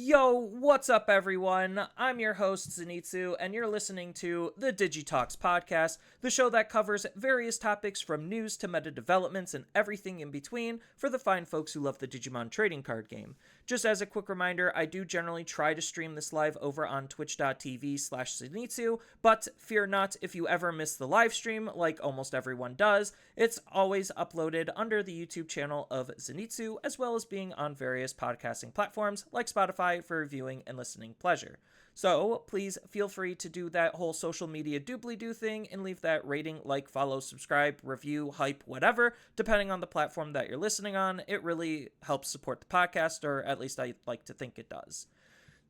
Yo, what's up, everyone? I'm your host, Zenitsu, and you're listening to the Digi Talks podcast, the show that covers various topics from news to meta developments and everything in between for the fine folks who love the Digimon trading card game. Just as a quick reminder, I do generally try to stream this live over on twitch.tv/Zenitsu, but fear not if you ever miss the live stream, like almost everyone does. It's always uploaded under the YouTube channel of Zenitsu, as well as being on various podcasting platforms like Spotify for viewing and listening pleasure. So please feel free to do that whole social media doobly-doo thing and leave that rating, like, follow, subscribe, review, hype, whatever, depending on the platform that you're listening on. It really helps support the podcast, or at least I like to think it does.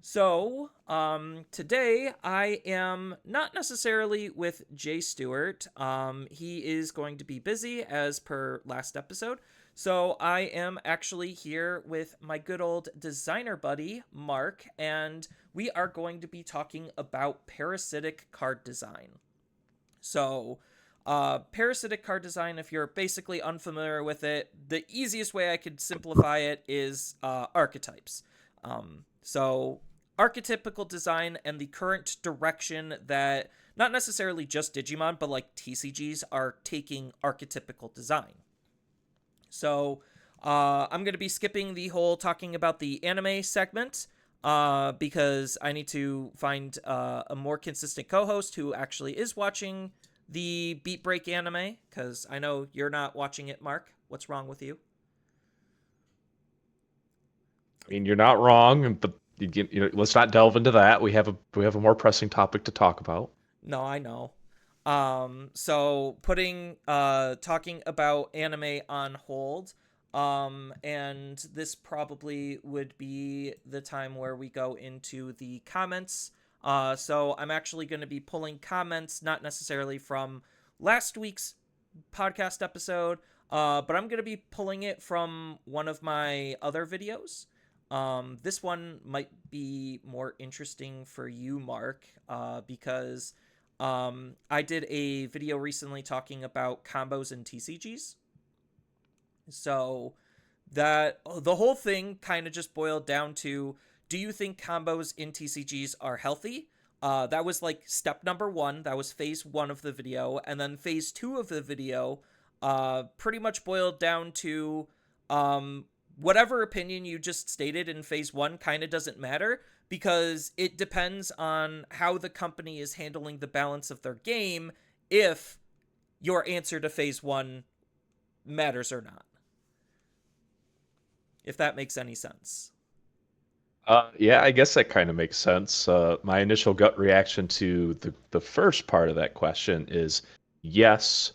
So, today I am not necessarily with Jay Stewart. He is going to be busy as per last episode. So I am actually here with my good old designer buddy, Mark, and we are going to be talking about parasitic card design. So, parasitic card design, if you're basically unfamiliar with it, the easiest way I could simplify it is archetypes. So archetypical design and the current direction that not necessarily just Digimon, but like TCGs are taking archetypical design. So I'm going to be skipping the whole talking about the anime segment because I need to find a more consistent co-host who actually is watching the beatbreak anime, because I know you're not watching it, Mark. What's wrong with you? I mean, you're not wrong, but let's not delve into that. We have a more pressing topic to talk about. No, I know. So putting talking about anime on hold. And this probably would be the time where we go into the comments. So I'm actually going to be pulling comments, not necessarily from last week's podcast episode, but I'm going to be pulling it from one of my other videos. This one might be more interesting for you, Mark, because I did a video recently talking about combos and TCGs. So that the whole thing kind of just boiled down to, do you think combos in TCGs are healthy? That was like step number one. That was phase one of the video. And then phase two of the video pretty much boiled down to whatever opinion you just stated in phase one kind of doesn't matter, because it depends on how the company is handling the balance of their game if your answer to phase one matters or not. If that makes any sense. Yeah, I guess that kind of makes sense. My initial gut reaction to the first part of that question is yes,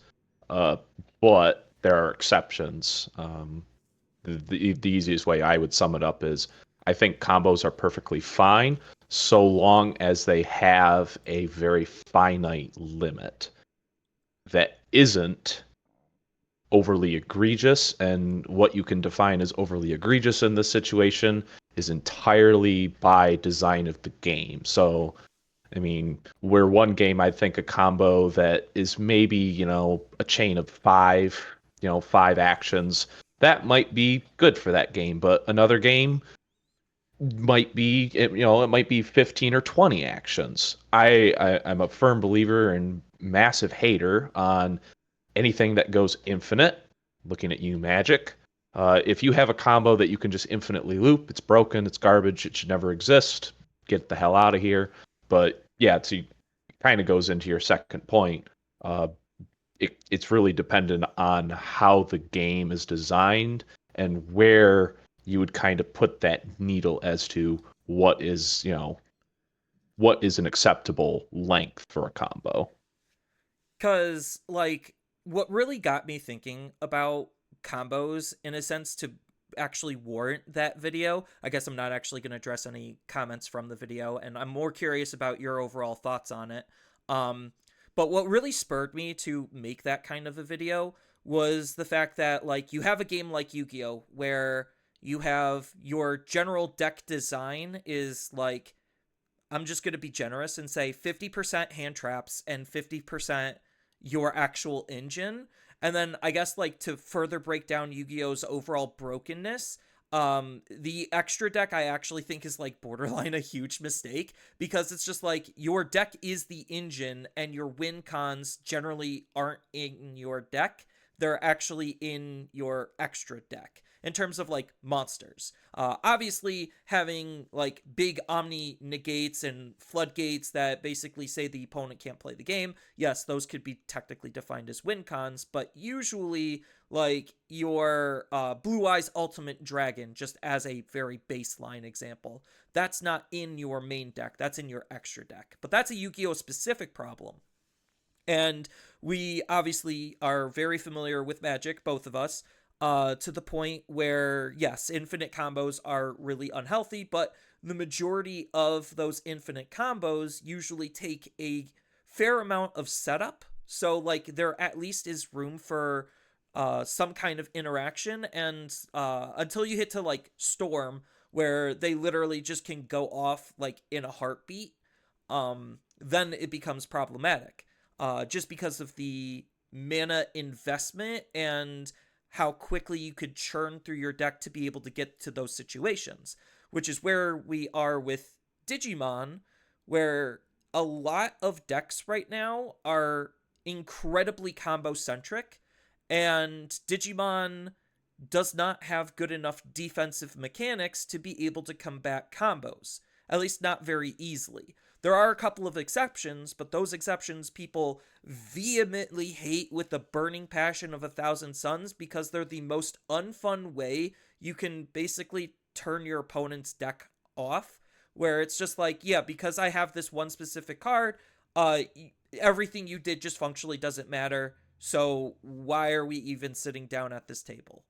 but there are exceptions. The easiest way I would sum it up is I think combos are perfectly fine so long as they have a very finite limit that isn't overly egregious, and what you can define as overly egregious in this situation is entirely by design of the game. So, I mean, where one game I think a combo that is maybe, a chain of five actions, that might be good for that game, but another game might be, it might be 15 or 20 actions. I'm a firm believer and massive hater on anything that goes infinite. Looking at you, Magic. If you have a combo that you can just infinitely loop, it's broken, it's garbage, it should never exist. Get the hell out of here. But yeah, it kind of goes into your second point. It's really dependent on how the game is designed and where you would kind of put that needle as to what is an acceptable length for a combo. Because, like, what really got me thinking about combos, in a sense, to actually warrant that video, I guess I'm not actually going to address any comments from the video, and I'm more curious about your overall thoughts on it. But what really spurred me to make that kind of a video was the fact that, like, you have a game like Yu-Gi-Oh! Where you have your general deck design is, like, I'm just going to be generous and say 50% hand traps and 50% your actual engine. And then I guess, like, to further break down Yu-Gi-Oh's overall brokenness, The extra deck I actually think is like borderline a huge mistake, because it's just like your deck is the engine and your win cons generally aren't in your deck. They're actually in your extra deck in terms of like monsters. Obviously, having like big omni negates and floodgates that basically say the opponent can't play the game, yes, those could be technically defined as win cons, but usually like your Blue Eyes Ultimate Dragon, just as a very baseline example, that's not in your main deck, that's in your extra deck. But that's a Yu-Gi-Oh! Specific problem. And we obviously are very familiar with Magic, both of us, to the point where, yes, infinite combos are really unhealthy, but the majority of those infinite combos usually take a fair amount of setup. So, like, there at least is room for some kind of interaction, and until you hit to, like, Storm, where they literally just can go off, like, in a heartbeat, then it becomes problematic, just because of the mana investment and how quickly you could churn through your deck to be able to get to those situations, which is where we are with Digimon, where a lot of decks right now are incredibly combo centric, and Digimon does not have good enough defensive mechanics to be able to combat combos, at least not very easily. There are a couple of exceptions, but those exceptions people vehemently hate with the burning passion of 1,000 suns, because they're the most unfun way you can basically turn your opponent's deck off, where it's just like, yeah, because I have this one specific card, everything you did just functionally doesn't matter, so why are we even sitting down at this table?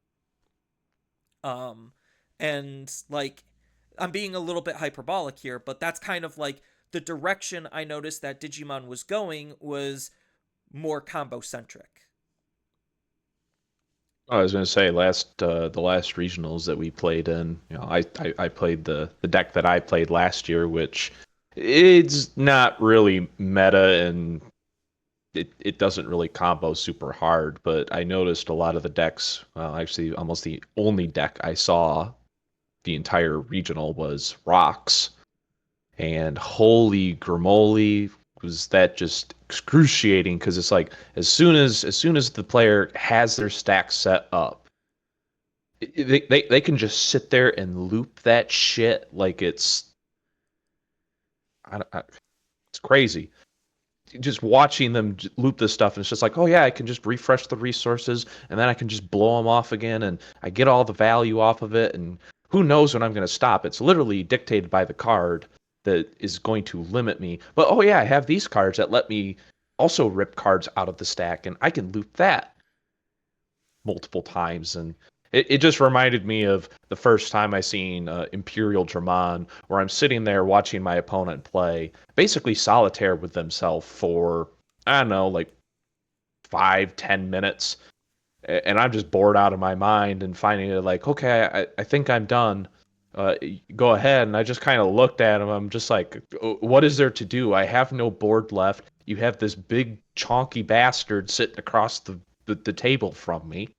Um, and like, I'm being a little bit hyperbolic here, but that's kind of like the direction I noticed that Digimon was going, was more combo centric. I was going to say the last regionals that we played in, I played the deck that I played last year, which it's not really meta and it doesn't really combo super hard, but I noticed a lot of the decks, well, actually almost the only deck I saw the entire regional was rocks. And holy gramoly, was that just excruciating, because it's like as soon as the player has their stack set up, they can just sit there and loop that shit like it's crazy. Just watching them loop this stuff, and it's just like, oh yeah, I can just refresh the resources, and then I can just blow them off again, and I get all the value off of it, and who knows when I'm going to stop. It's literally dictated by the card that is going to limit me. But oh yeah, I have these cards that let me also rip cards out of the stack, and I can loop that multiple times. And it just reminded me of the first time I seen Imperial Dramon, where I'm sitting there watching my opponent play basically solitaire with themselves for, I don't know, like 5-10 minutes, and I'm just bored out of my mind and finding it like, okay, I think I'm done. Go ahead. And I just kind of looked at him. I'm just like, what is there to do? I have no board left. You have this big chonky bastard sitting across the table from me.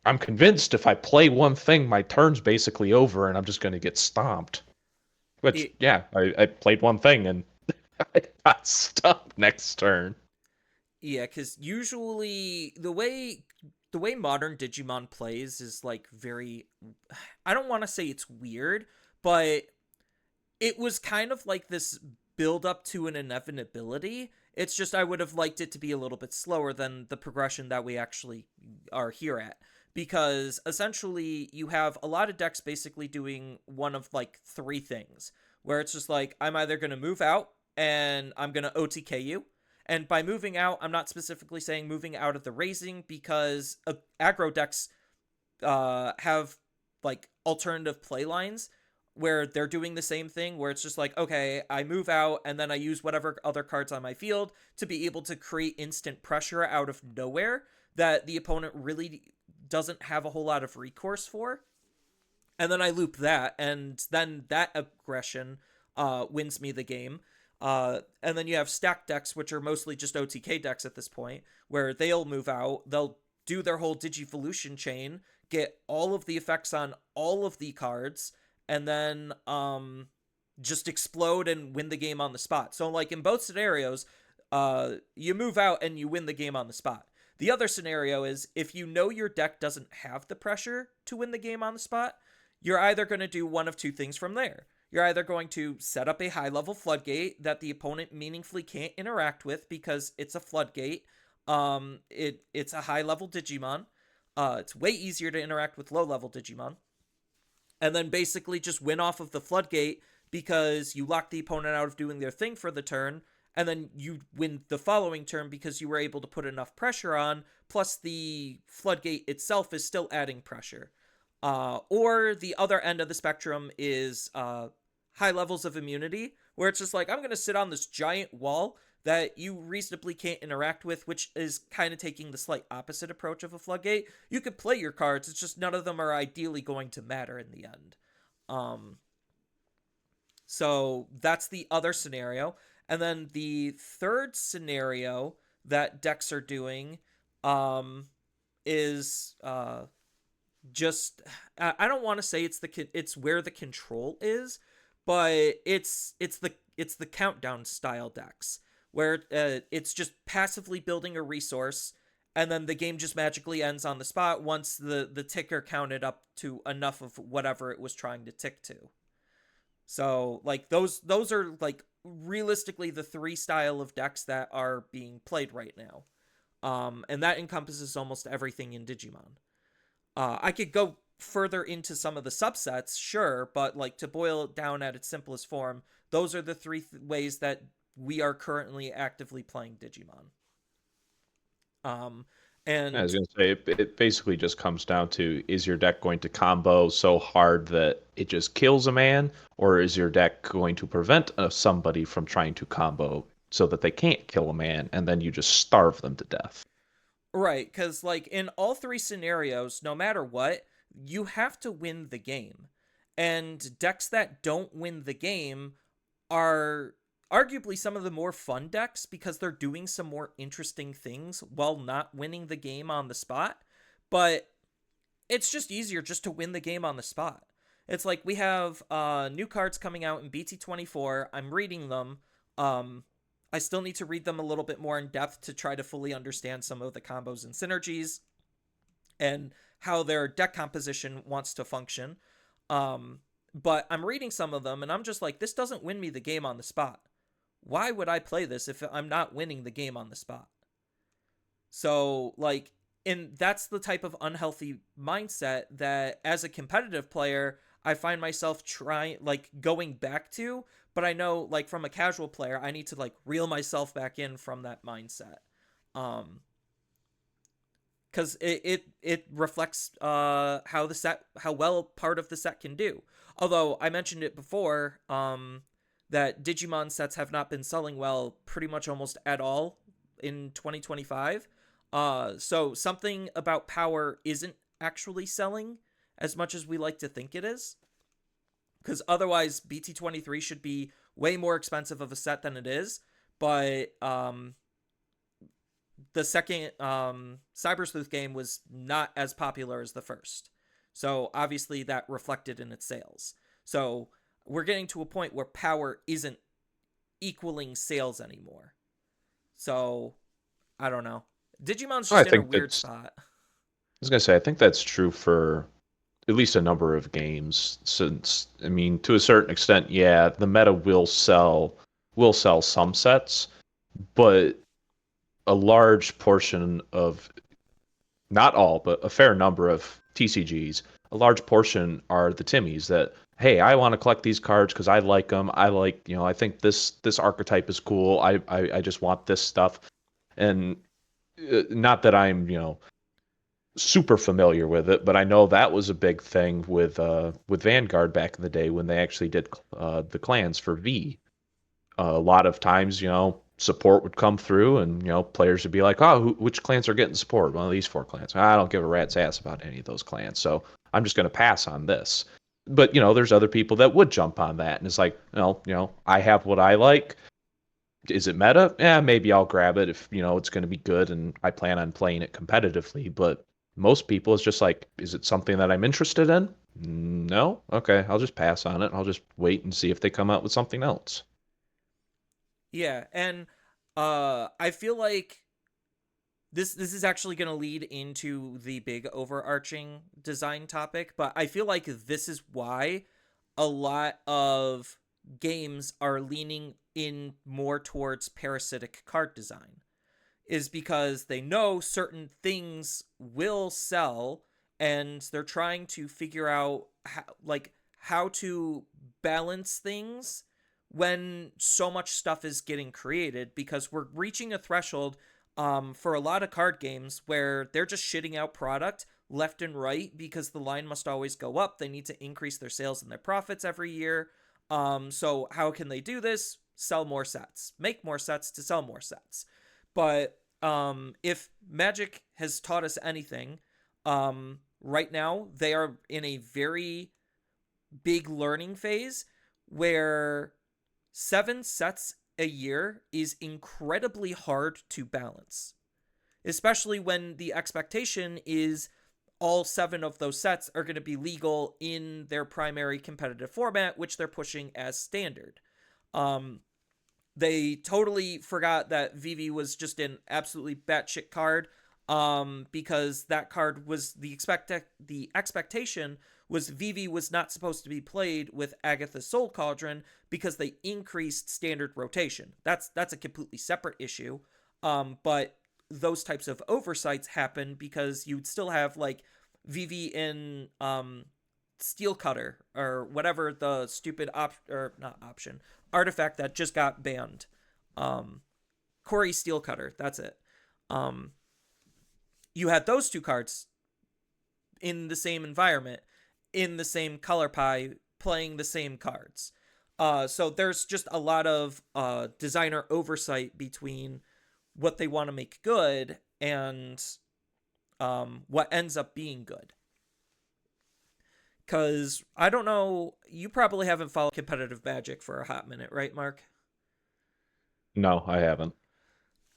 I'm convinced if I play one thing, my turn's basically over and I'm just going to get stomped. Which, It, yeah, I played one thing and I got stomped next turn. yeah, because usually the way modern Digimon plays is like very, I don't want to say it's weird, but it was kind of like this build up to an inevitability. It's just I would have liked it to be a little bit slower than the progression that we actually are here at. Because essentially, you have a lot of decks basically doing one of like three things, where it's just like, I'm either going to move out and I'm going to OTK you. And by moving out, I'm not specifically saying moving out of the raising, because aggro decks have like alternative play lines where they're doing the same thing, where it's just like, okay, I move out and then I use whatever other cards on my field to be able to create instant pressure out of nowhere that the opponent really doesn't have a whole lot of recourse for. And then I loop that, and then that aggression wins me the game. And then you have stack decks, which are mostly just OTK decks at this point, where they'll move out, they'll do their whole Digivolution chain, get all of the effects on all of the cards, and then just explode and win the game on the spot. So like in both scenarios, you move out and you win the game on the spot. The other scenario is if you know your deck doesn't have the pressure to win the game on the spot, you're either going to do one of two things from there. You're either going to set up a high level floodgate that the opponent meaningfully can't interact with because it's a floodgate. It's a high level Digimon. It's way easier to interact with low level Digimon. And then basically just win off of the floodgate because you lock the opponent out of doing their thing for the turn, and then you win the following turn because you were able to put enough pressure on, plus the floodgate itself is still adding pressure. Or the other end of the spectrum is high levels of immunity, where it's just like, I'm going to sit on this giant wall that you reasonably can't interact with, which is kind of taking the slight opposite approach of a floodgate. You could play your cards, it's just none of them are ideally going to matter in the end. So that's the other scenario. And then the third scenario that decks are doing is just I don't want to say it's where the control is, but it's the countdown style decks where it's just passively building a resource, and then the game just magically ends on the spot once the ticker counted up to enough of whatever it was trying to tick to. So like those are like realistically the three style of decks that are being played right now. And that encompasses almost everything in Digimon. I could go further into some of the subsets, sure, but like to boil it down at its simplest form, those are the three ways that we are currently actively playing Digimon. And I was going to say, it basically just comes down to, is your deck going to combo so hard that it just kills a man, or is your deck going to prevent somebody from trying to combo so that they can't kill a man, and then you just starve them to death? right, because like in all three scenarios, no matter what, you have to win the game. And decks that don't win the game are arguably some of the more fun decks because they're doing some more interesting things while not winning the game on the spot. But it's just easier just to win the game on the spot. It's like we have new cards coming out in BT24. I'm reading them. I still need to read them a little bit more in depth to try to fully understand some of the combos and synergies and how their deck composition wants to function. But I'm reading some of them and I'm just like, this doesn't win me the game on the spot. Why would I play this if I'm not winning the game on the spot? So, like, and that's the type of unhealthy mindset that as a competitive player, I find myself going back to, but I know, like, from a casual player, I need to, like, reel myself back in from that mindset. Because it reflects how well part of the set can do. Although, I mentioned it before, that Digimon sets have not been selling well pretty much almost at all in 2025. So something about power isn't actually selling as much as we like to think it is. Because otherwise, BT23 should be way more expensive of a set than it is. But the second Cyber Sleuth game was not as popular as the first. So obviously that reflected in its sales. So we're getting to a point where power isn't equaling sales anymore. So, I don't know. Digimon's just in a weird spot. I was going to say, I think that's true for at least a number of games. Since, I mean, to a certain extent, yeah, the meta will sell some sets, but a large portion of, not all, but a fair number of TCGs, a large portion are the Timmies that, hey, I want to collect these cards because I like them. I think this archetype is cool. I just want this stuff. And not that I'm, super familiar with it, but I know that was a big thing with Vanguard back in the day when they actually did the clans for V. A lot of times, support would come through and, players would be like, oh, which clans are getting support? Well, these 4 clans. I don't give a rat's ass about any of those clans, so I'm just going to pass on this. But, there's other people that would jump on that. And it's like, I have what I like. Is it meta? Yeah, maybe I'll grab it if, it's going to be good and I plan on playing it competitively. But most people, it's just like, is it something that I'm interested in? No? Okay, I'll just pass on it. I'll just wait and see if they come out with something else. Yeah, and I feel like this is actually going to lead into the big overarching design topic, but I feel like this is why a lot of games are leaning in more towards parasitic card design, is because they know certain things will sell, and they're trying to figure out how to balance things when so much stuff is getting created, because we're reaching a threshold for a lot of card games where they're just shitting out product left and right because the line must always go up. They need to increase their sales and their profits every year. So how can they do this? Sell more sets, make more sets to sell more sets. But if Magic has taught us anything, right now they are in a very big learning phase where 7 sets a year is incredibly hard to balance, especially when the expectation is all 7 of those sets are going to be legal in their primary competitive format, which they're pushing as standard. Um, they totally forgot that Vivi was just an absolutely batshit card, because that card was the expectation was Vivi was not supposed to be played with Agatha's Soul Cauldron because they increased standard rotation. That's a completely separate issue. But those types of oversights happen because you'd still have like Vivi in Steel Cutter or whatever the stupid or not option artifact that just got banned. Corey Steel Cutter, that's it. Um, you had those two cards in the same environment, in the same color pie, playing the same cards. So there's just a lot of designer oversight between what they want to make good and what ends up being good. Because I don't know, you probably haven't followed competitive Magic for a hot minute, right, Mark? No, I haven't.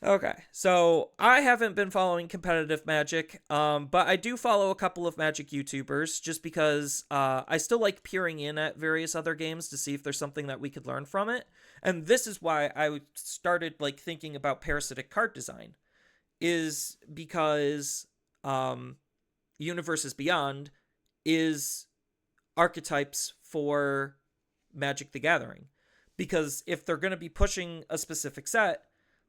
Okay, so I haven't been following competitive Magic, but I do follow a couple of Magic YouTubers just because I still like peering in at various other games to see if there's something that we could learn from it. And this is why I started like thinking about parasitic card design, is because Universes Beyond is archetypes for Magic the Gathering. Because if they're going to be pushing a specific set,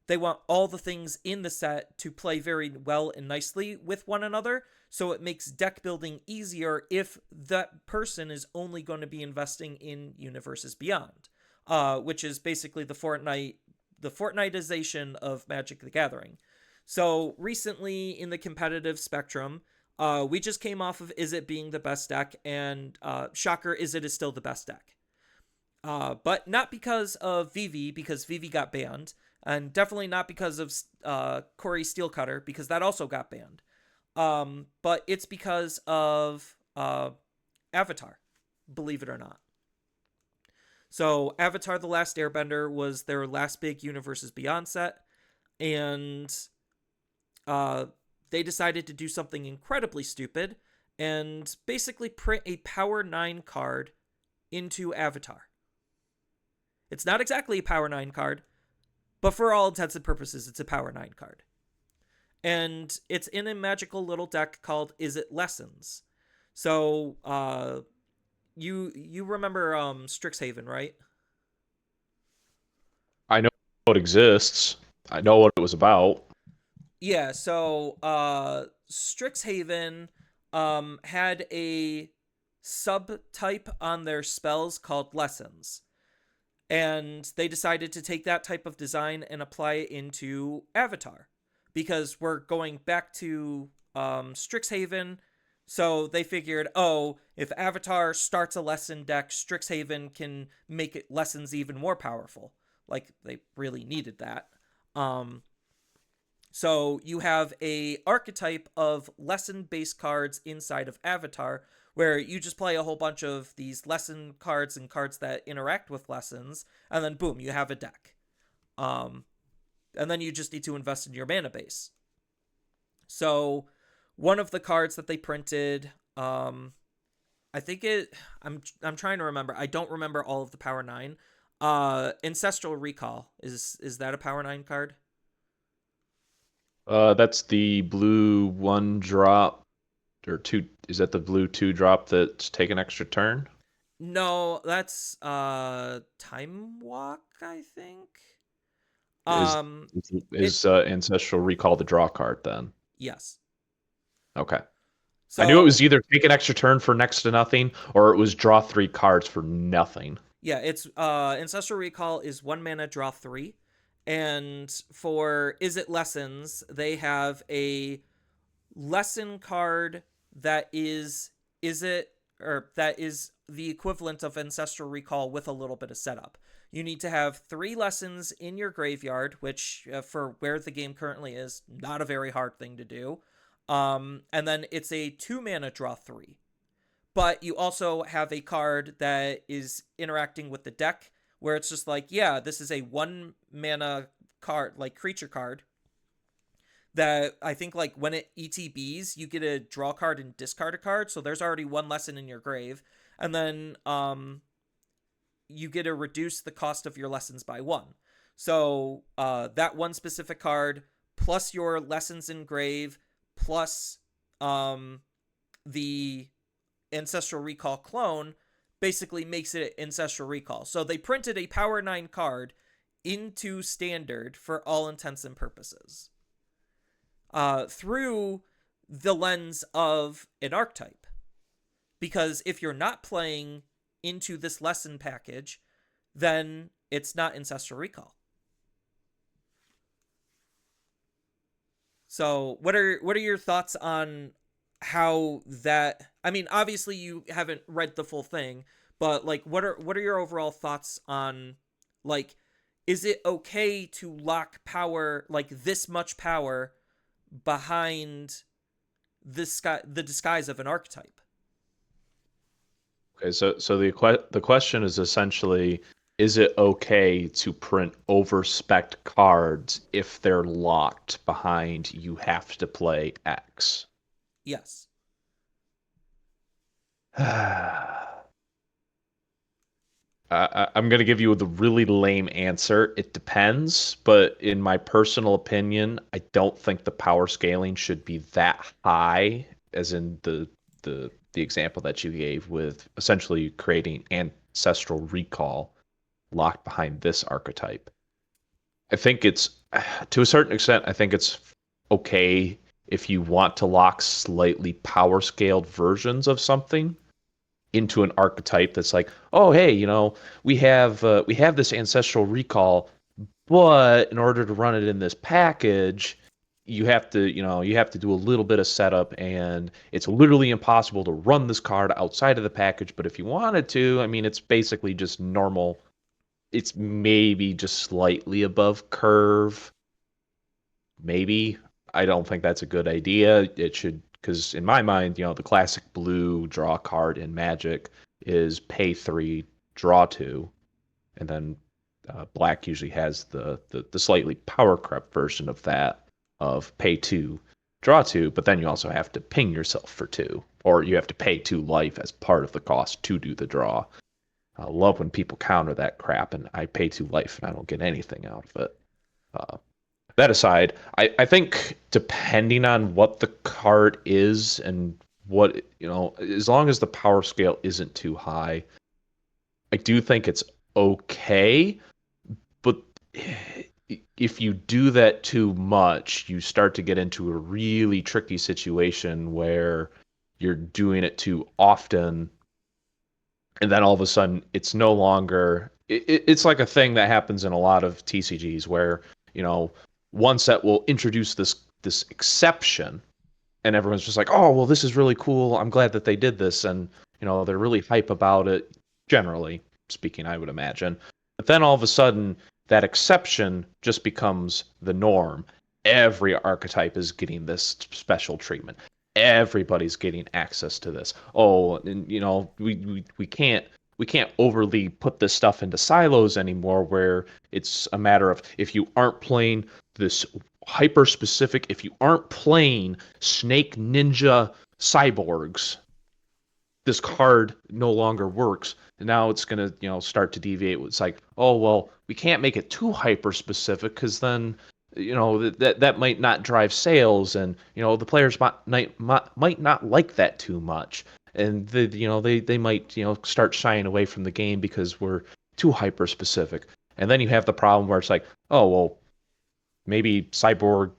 they want all the things in the set to play very well and nicely with one another, so it makes deck building easier if that person is only going to be investing in Universes Beyond, which is basically the Fortniteization of Magic the Gathering. So recently in the competitive spectrum, we just came off of Is It being the best deck, and shocker, Is It is still the best deck. But not because of Vivi, because Vivi got banned, and definitely not because of Corey Steelcutter, because that also got banned. But it's because of Avatar, believe it or not. So Avatar: The Last Airbender was their last big Universes Beyond set, and uh, they decided to do something incredibly stupid and basically print a Power 9 card into Avatar. It's not exactly a Power 9 card, but for all intents and purposes, it's a Power 9 card. And it's in a magical little deck called Is It Lessons. So, you remember Strixhaven, right? I know it exists. I know what it was about. Yeah, so Strixhaven had a subtype on their spells called Lessons. And they decided to take that type of design and apply it into Avatar, because we're going back to Strixhaven. So they figured, oh, if Avatar starts a lesson deck, Strixhaven can make it lessons even more powerful. Like, they really needed that. Um, so you have a archetype of lesson-based cards inside of Avatar, where you just play a whole bunch of these lesson cards and cards that interact with lessons, and then boom, you have a deck. Um, and then you just need to invest in your mana base. So one of the cards that they printed, I think it. I'm trying to remember. I don't remember all of the Power 9. Ancestral Recall is that a Power 9 card? That's the blue one drop or two. Is that the blue two drop that's take an extra turn? No, that's Time Walk, I think. Is Um it is Ancestral Recall the draw card then? Yes. Okay. I knew it So was either take an extra turn for next to nothing or it was draw 3 cards for nothing. yeah, it's Ancestral Recall is 1 mana, draw 3. And for Is It Lessons, they have a lesson card that is it or that is the equivalent of Ancestral Recall with a little bit of setup. You need to have 3 lessons in your graveyard, which for where the game currently is, not a very hard thing to do. And then it's a 2 mana, draw 3. But you also have a card that is interacting with the deck where it's just like, yeah, this is a 1 mana card, like creature card, that I think like when it ETBs, you get a draw card and discard a card. So there's already 1 lesson in your grave. And then you get to reduce the cost of your lessons by 1. So that one specific card plus your lessons in grave plus the Ancestral Recall clone basically makes it Ancestral Recall. So they printed a Power 9 card into Standard for all intents and purposes. Through the lens of an archetype. Because if you're not playing into this lesson package, then it's not Ancestral Recall. So what are your thoughts on how that, I mean, obviously you haven't read the full thing, but like what are your overall thoughts on, like, is it okay to lock power, like this much power, behind the disguise of an archetype? Okay, so the question is essentially, is it okay to print overspec cards if they're locked behind you have to play X? Yes. I'm going to give you the really lame answer. It depends, but in my personal opinion, I don't think the power scaling should be that high, as in the example that you gave with essentially creating ancestral recall locked behind this archetype. I think it's to a certain extent, I think it's okay if you want to lock slightly power scaled versions of something into an archetype that's like, oh hey, we have this ancestral recall, but in order to run it in this package, you have to do a little bit of setup, and it's literally impossible to run this card outside of the package. But if you wanted to, I mean, it's basically just normal. It's maybe just slightly above curve. Maybe. I don't think that's a good idea. It should, because in my mind, the classic blue draw card in Magic is pay 3, draw 2, and then black usually has the slightly power crept version of that of pay 2, draw 2, but then you also have to ping yourself for 2, or you have to pay 2 life as part of the cost to do the draw. I love when people counter that crap, and I pay 2 life and I don't get anything out of it. Uh, that aside, I think depending on what the card is and what, as long as the power scale isn't too high, I do think it's okay. But if you do that too much, you start to get into a really tricky situation where you're doing it too often. And then all of a sudden, it's no longer. It's like a thing that happens in a lot of TCGs where, one set will introduce this exception, and everyone's just like, oh well, this is really cool, I'm glad that they did this, and they're really hype about it, generally speaking, I would imagine. But then all of a sudden that exception just becomes the norm. Every archetype is getting this special treatment. Everybody's getting access to this. Oh, and we can't we can't overly put this stuff into silos anymore where it's a matter of if you aren't playing this hyper specific, if you aren't playing Snake Ninja Cyborgs, this card no longer works. And now it's going to, start to deviate. It's like, oh, well, we can't make it too hyper specific because then, that might not drive sales, and, the players might not like that too much. And they might, start shying away from the game because we're too hyper specific. And then you have the problem where it's like, oh, well, maybe Cyborg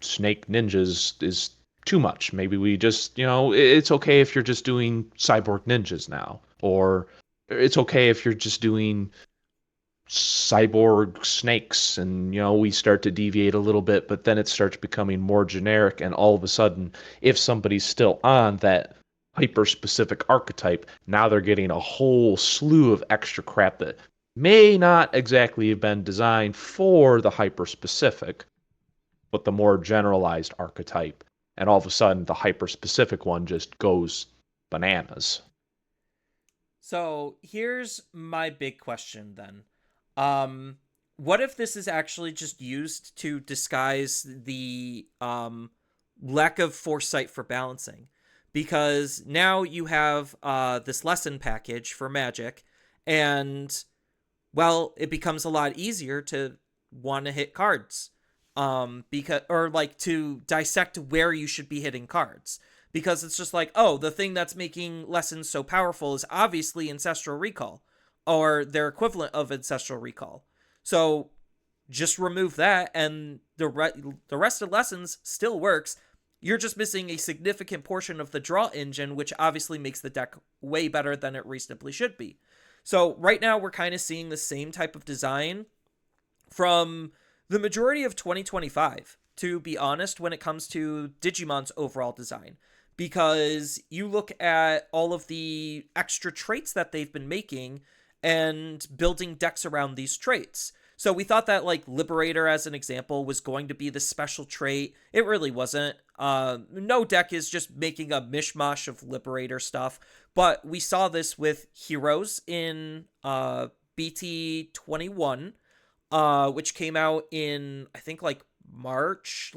Snake Ninjas is too much. Maybe we just, it's okay if you're just doing cyborg ninjas now, or it's okay if you're just doing cyborg snakes, and we start to deviate a little bit, but then it starts becoming more generic, and all of a sudden, if somebody's still on that hyper specific archetype, now they're getting a whole slew of extra crap that may not exactly have been designed for the hyper specific, but the more generalized archetype. And all of a sudden, the hyper specific one just goes bananas. So here's my big question then. What if this is actually just used to disguise the lack of foresight for balancing? Because now you have this lesson package for Magic, and, well, it becomes a lot easier to want to hit cards. Because, or like to dissect where you should be hitting cards, because it's just like, oh, the thing that's making lessons so powerful is obviously Ancestral Recall, or their equivalent of Ancestral Recall. So just remove that, and the rest of lessons still works. You're just missing a significant portion of the draw engine, which obviously makes the deck way better than it reasonably should be. So right now we're kind of seeing the same type of design from the majority of 2025, to be honest, when it comes to Digimon's overall design. Because you look at all of the extra traits that they've been making and building decks around these traits. So we thought that, like, Liberator, as an example, was going to be the special trait. It really wasn't. No deck is just making a mishmash of Liberator stuff. But we saw this with Heroes in BT21, which came out in, I think, March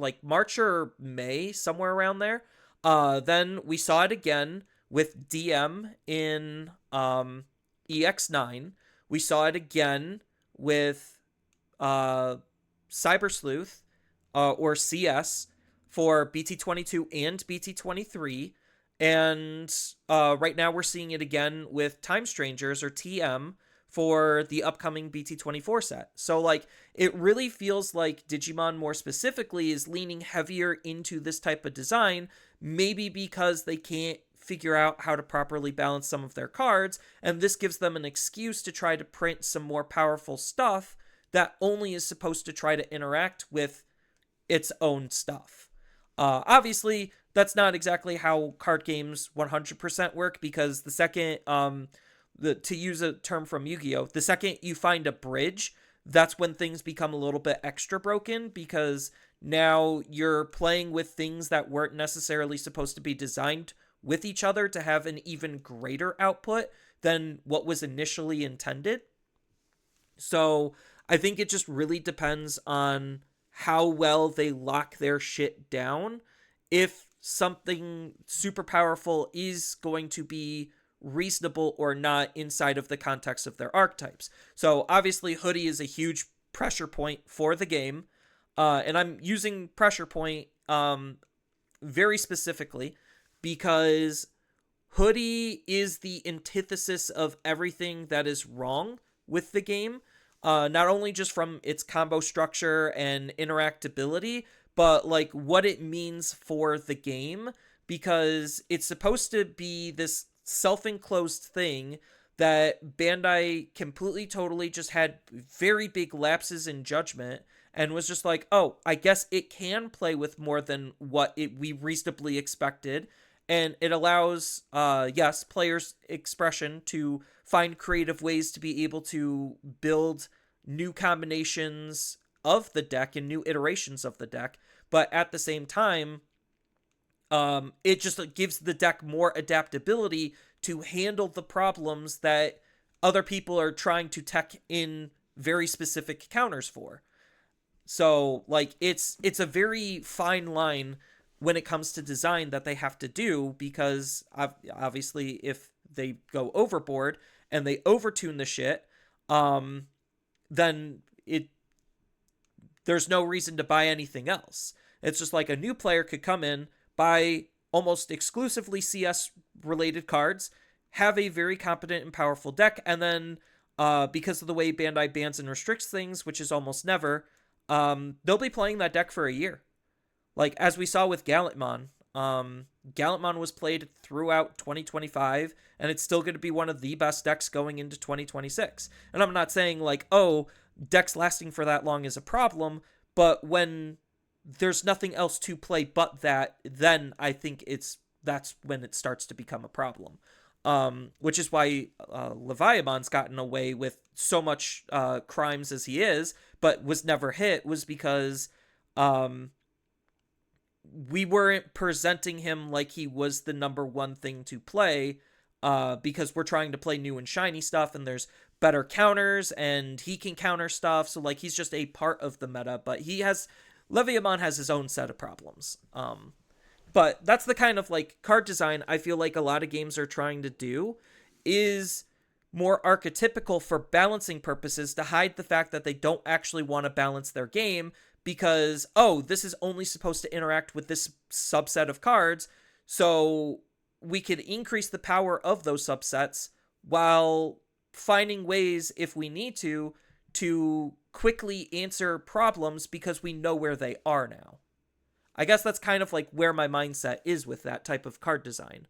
or May, somewhere around there. Then we saw it again with DM in EX9. We saw it again with Cyber Sleuth, or CS, for BT22 and BT23. And right now we're seeing it again with Time Strangers, or TM, for the upcoming BT24 set. So, like, it really feels like Digimon more specifically is leaning heavier into this type of design, maybe because they can't figure out how to properly balance some of their cards, and this gives them an excuse to try to print some more powerful stuff that only is supposed to try to interact with its own stuff. Obviously, that's not exactly how card games 100% work, because the second, to use a term from Yu-Gi-Oh!, the second you find a bridge, that's when things become a little bit extra broken, because now you're playing with things that weren't necessarily supposed to be designed with each other to have an even greater output than what was initially intended. So I think it just really depends on how well they lock their shit down. If something super powerful is going to be reasonable or not inside of the context of their archetypes. So obviously Hoodie is a huge pressure point for the game. And I'm using pressure point very specifically because Hoodie is the antithesis of everything that is wrong with the game. Not only just from its combo structure and interactability, but like what it means for the game, because it's supposed to be this self-enclosed thing that Bandai completely totally just had very big lapses in judgment and was just like, oh, I guess it can play with more than what we reasonably expected. And it allows, yes, players' expression to find creative ways to be able to build new combinations of the deck and new iterations of the deck. But at the same time, It just gives the deck more adaptability to handle the problems that other people are trying to tech in very specific counters for. So like it's a very fine line when it comes to design that they have to do, because obviously if they go overboard and they overtune the shit, then it there's no reason to buy anything else. It's just like a new player could come in, buy almost exclusively CS related cards, have a very competent and powerful deck, and then because of the way Bandai bans and restricts things, which is almost never, they'll be playing that deck for a year. Like as we saw with Gallantmon, Gallantmon was played throughout 2025, and it's still going to be one of the best decks going into 2026. And I'm not saying like, oh, decks lasting for that long is a problem, but when there's nothing else to play but that, then I think that's when it starts to become a problem. Which is why Leviathan's gotten away with so much crimes as he is, but was never hit, was because we weren't presenting him like he was the number one thing to play, because we're trying to play new and shiny stuff, and there's better counters, and he can counter stuff, so like he's just a part of the meta, but Leviathan has his own set of problems. But that's the kind of like card design I feel like a lot of games are trying to do, is more archetypical for balancing purposes, to hide the fact that they don't actually want to balance their game, because, oh, this is only supposed to interact with this subset of cards, so we could increase the power of those subsets while finding ways, if we need to quickly answer problems because we know where they are now. I guess that's kind of like where my mindset is with that type of card design.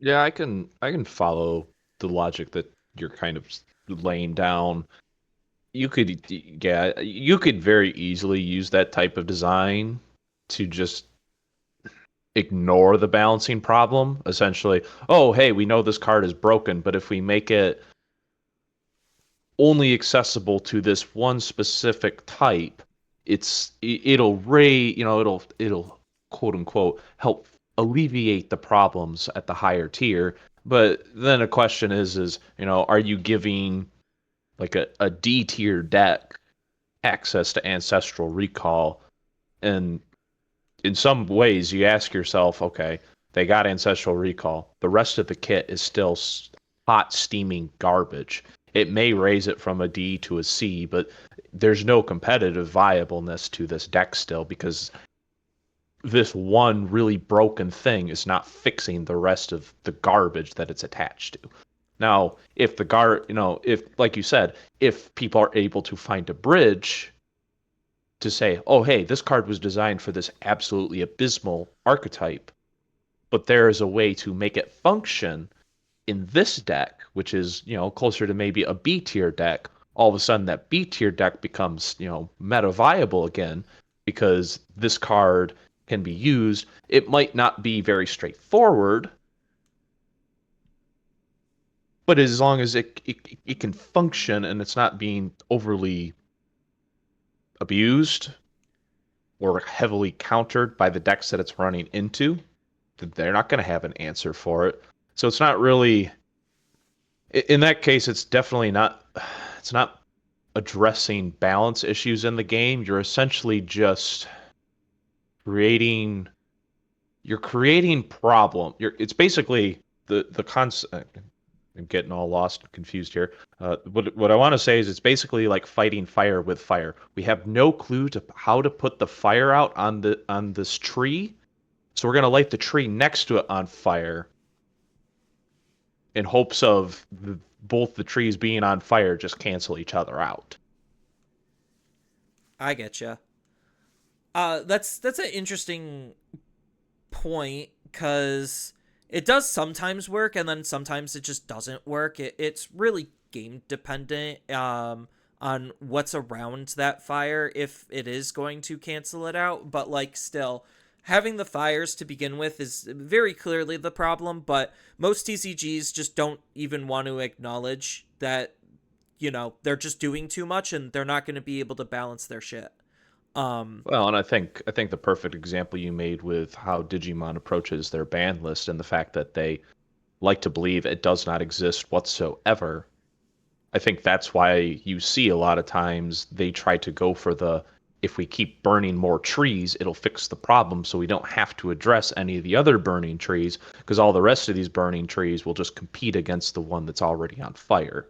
Yeah, I can follow the logic that you're kind of laying down. You could very easily use that type of design to just ignore the balancing problem. Essentially, oh, hey, we know this card is broken, but if we make it only accessible to this one specific type, it'll quote unquote help alleviate the problems at the higher tier. But then a question is, are you giving like a D tier deck access to ancestral recall? And in some ways you ask yourself, okay, they got ancestral recall, the rest of the kit is still hot steaming garbage. It may raise it from a D to a C, but there's no competitive viableness to this deck still, because this one really broken thing is not fixing the rest of the garbage that it's attached to. Now, if if, like you said, if people are able to find a bridge to say, oh, hey, this card was designed for this absolutely abysmal archetype, but there is a way to make it function in this deck, which is, closer to maybe a B tier deck, all of a sudden that B tier deck becomes, meta viable again, because this card can be used. It might not be very straightforward, but as long as it can function and it's not being overly abused or heavily countered by the decks that it's running into, they're not going to have an answer for it. So it's not really, in that case, it's not addressing balance issues in the game. You're essentially just creating It's basically the concept. I'm getting all lost and confused here. What I want to say is it's basically like fighting fire with fire. We have no clue to how to put the fire out on this tree, so we're gonna light the tree next to it on fire in hopes of both the trees being on fire just cancel each other out. I get you. That's an interesting point, because it does sometimes work, and then sometimes it just doesn't work. It's really game dependent, on what's around that fire, if it is going to cancel it out. But like, still, having the fires to begin with is very clearly the problem. But most TCGs just don't even want to acknowledge that, they're just doing too much and they're not going to be able to balance their shit. Well, and I think the perfect example you made with how Digimon approaches their ban list and the fact that they like to believe it does not exist whatsoever. I think that's why you see a lot of times they try to go for the if we keep burning more trees, it'll fix the problem so we don't have to address any of the other burning trees because all the rest of these burning trees will just compete against the one that's already on fire.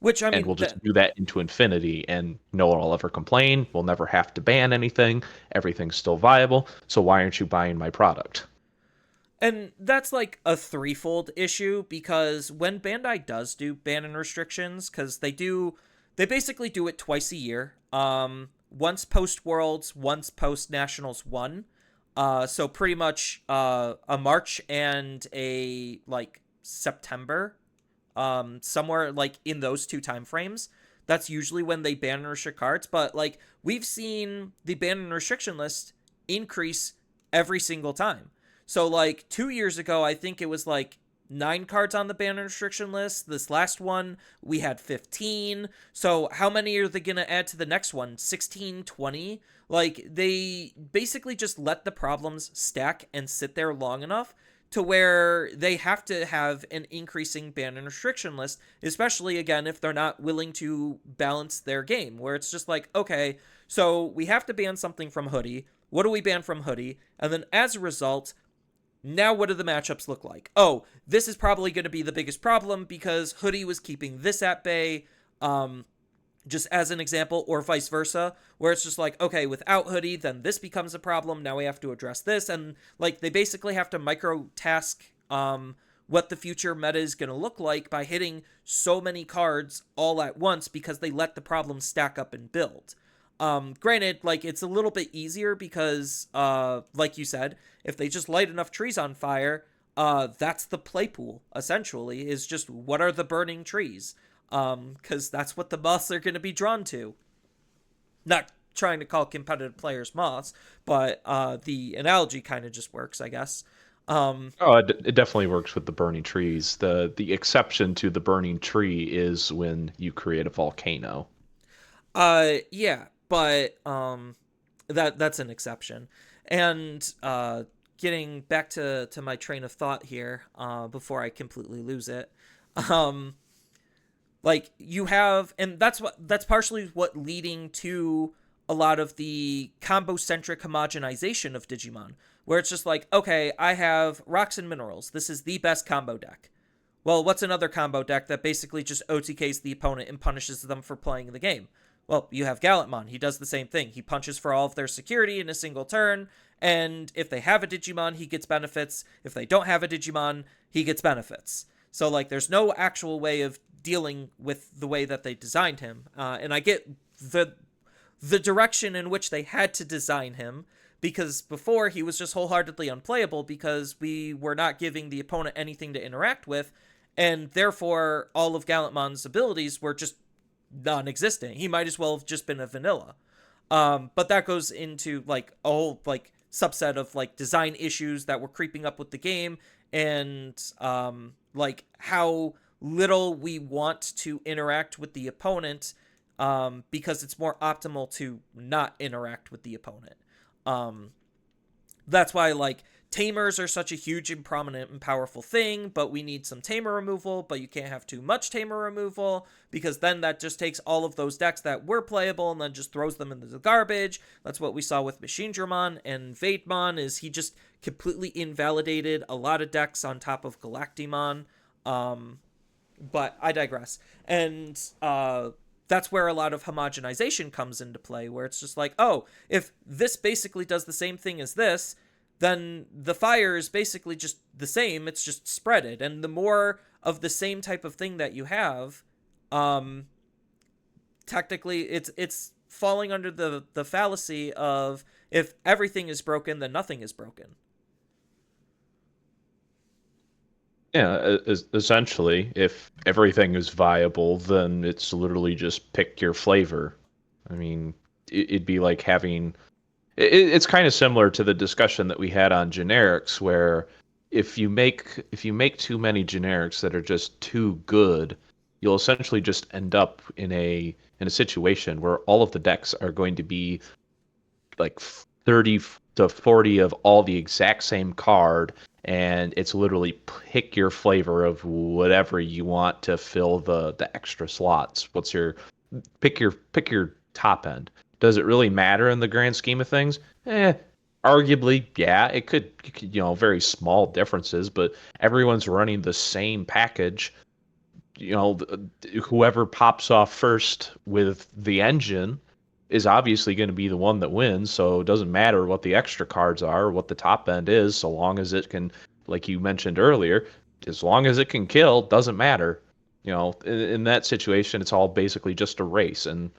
Which I And mean we'll just do that into infinity and no one will ever complain. We'll never have to ban anything. Everything's still viable. So why aren't you buying my product? and that's like a threefold issue because when Bandai does do ban and restrictions, because they basically do it twice a year. Once post Worlds, once post Nationals one. So pretty much a March and a like September, somewhere like in those two time frames. That's usually when they ban and restrict cards. But like we've seen the ban and restriction list increase every single time. So like 2 years ago, I think it was like 9 cards on the ban and restriction list. This last one, we had 15. So how many are they going to add to the next one? 16, 20? Like they basically just let the problems stack and sit there long enough to where they have to have an increasing ban and restriction list, especially again if they're not willing to balance their game, where it's just like, okay, so we have to ban something from Hoodie. What do we ban from Hoodie? And then as a result, now what do the matchups look like? Oh, this is probably going to be the biggest problem because Hoodie was keeping this at bay. Just as an example, or vice versa, where it's just like, okay, without Hoodie, then this becomes a problem. Now we have to address this. And like they basically have to micro task what the future meta is going to look like by hitting so many cards all at once because they let the problem stack up and build. Granted, like it's a little bit easier because, like you said, if they just light enough trees on fire, that's the play pool essentially. Is just what are the burning trees? Because that's what the moths are going to be drawn to. Not trying to call competitive players moths, but the analogy kind of just works, I guess. Oh, it definitely works with the burning trees. The exception to the burning tree is when you create a volcano. Yeah, but that's an exception. And getting back to my train of thought here, before I completely lose it. Um, like you have, and that's partially what leading to a lot of the combo centric homogenization of Digimon, where it's just like, okay, I have rocks and minerals. This is the best combo deck. Well, what's another combo deck that basically just OTKs the opponent and punishes them for playing the game? Well, you have Gallantmon. He does the same thing. He punches for all of their security in a single turn, and if they have a Digimon, he gets benefits. If they don't have a Digimon, he gets benefits. So, like, there's no actual way of dealing with the way that they designed him. And I get the direction in which they had to design him, because before he was just wholeheartedly unplayable because we were not giving the opponent anything to interact with, and therefore all of Gallantmon's abilities were just non-existent. He might as well have just been a vanilla. But that goes into like a whole like subset of like design issues that were creeping up with the game, and like how little we want to interact with the opponent, because it's more optimal to not interact with the opponent. Um, that's why like tamers are such a huge and prominent and powerful thing, but we need some tamer removal, but you can't have too much tamer removal because then that just takes all of those decks that were playable and then just throws them into the garbage. That's what we saw with Machine Dramon and Vademon, is he just completely invalidated a lot of decks on top of Galactimon. But I digress. And that's where a lot of homogenization comes into play, where it's just like, oh, if this basically does the same thing as this, then the fire is basically just the same. It's just spreaded. And the more of the same type of thing that you have, technically it's falling under the fallacy of if everything is broken, then nothing is broken. Yeah, essentially, if everything is viable, then it's literally just pick your flavor. I mean, it'd be like having. It's kind of similar to the discussion that we had on generics, where if you make too many generics that are just too good, you'll essentially just end up in a situation where all of the decks are going to be like 30 to 40 of all the exact same card, and it's literally pick your flavor of whatever you want to fill the extra slots. What's your pick your top end? Does it really matter in the grand scheme of things? Arguably, yeah, it could, very small differences, but everyone's running the same package. Whoever pops off first with the engine is obviously going to be the one that wins. So it doesn't matter what the extra cards are, or what the top end is, so long as it can, like you mentioned earlier, as long as it can kill, doesn't matter. In that situation, it's all basically just a race. And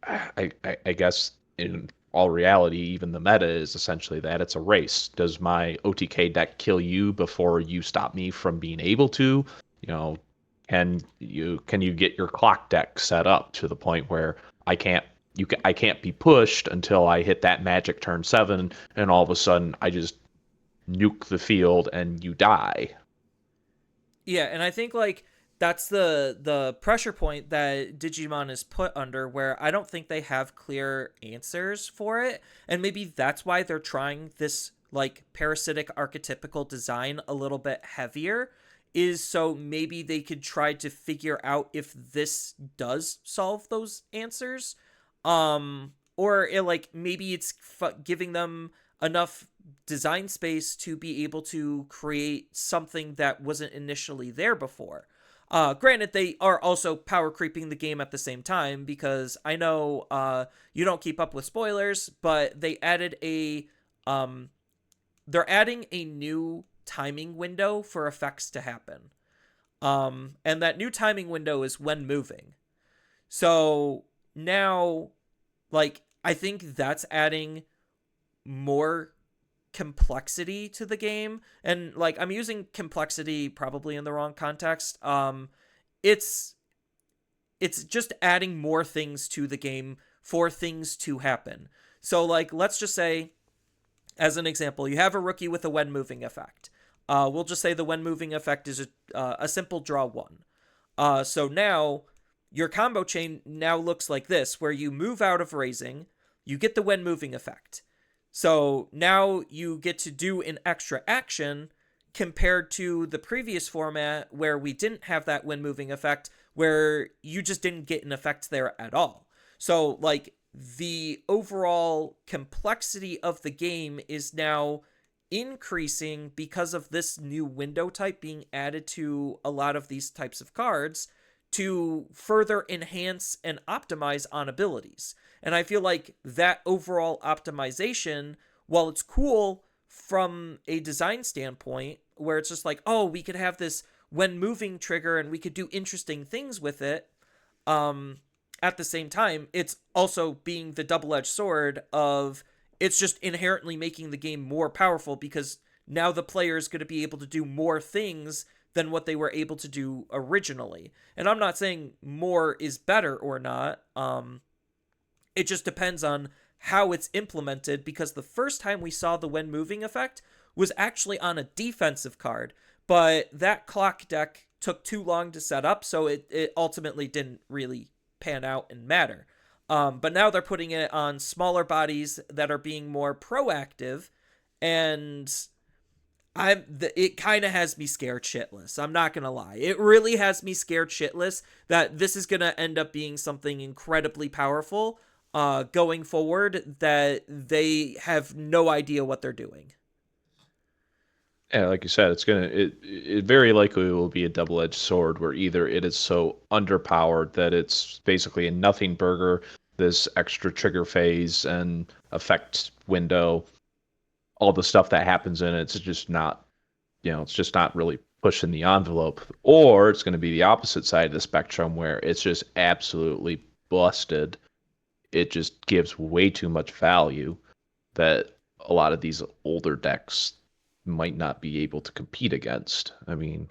I guess in all reality, even the meta is essentially that it's a race. Does my OTK deck kill you before you stop me from being able to? You know, can you get your clock deck set up to the point where I can't be pushed until I hit that magic turn 7, and all of a sudden I just nuke the field and you die. Yeah, and I think like that's the pressure point that Digimon is put under, where I don't think they have clear answers for it, and maybe that's why they're trying this like parasitic archetypical design a little bit heavier, is so maybe they could try to figure out if this does solve those answers, or like maybe it's giving them enough design space to be able to create something that wasn't initially there before. Granted, they are also power creeping the game at the same time, because I know you don't keep up with spoilers, but um, they're adding a new timing window for effects to happen. And that new timing window is when moving. So now, like, I think that's adding more complexity to the game. And like, I'm using complexity probably in the wrong context. It's it's just adding more things to the game for things to happen. So like, let's just say, as an example, you have a rookie with a when moving effect. We'll just say the when moving effect is a simple draw one. So now your combo chain now looks like this, where you move out of raising, you get the when moving effect. So now you get to do an extra action compared to the previous format where we didn't have that when moving effect, where you just didn't get an effect there at all. So, like, the overall complexity of the game is now increasing because of this new window type being added to a lot of these types of cards to further enhance and optimize on abilities. And I feel like that overall optimization, while it's cool from a design standpoint, where it's just like, oh, we could have this when moving trigger and we could do interesting things with it, at the same time, it's also being the double-edged sword of it's just inherently making the game more powerful, because now the player is going to be able to do more things than what they were able to do originally. And I'm not saying more is better or not. It just depends on how it's implemented, because the first time we saw the when moving effect was actually on a defensive card, but that clock deck took too long to set up, so it ultimately didn't really pan out and matter. But now they're putting it on smaller bodies that are being more proactive, and it kind of has me scared shitless. I'm not gonna lie, it really has me scared shitless that this is gonna end up being something incredibly powerful going forward, that they have no idea what they're doing. Yeah, like you said, it very likely will be a double-edged sword, where either it is so underpowered that it's basically a nothing burger, this extra trigger phase and effect window, all the stuff that happens in it, it's just not really pushing the envelope. Or it's going to be the opposite side of the spectrum, where it's just absolutely busted. It just gives way too much value that a lot of these older decks might not be able to compete against. I mean,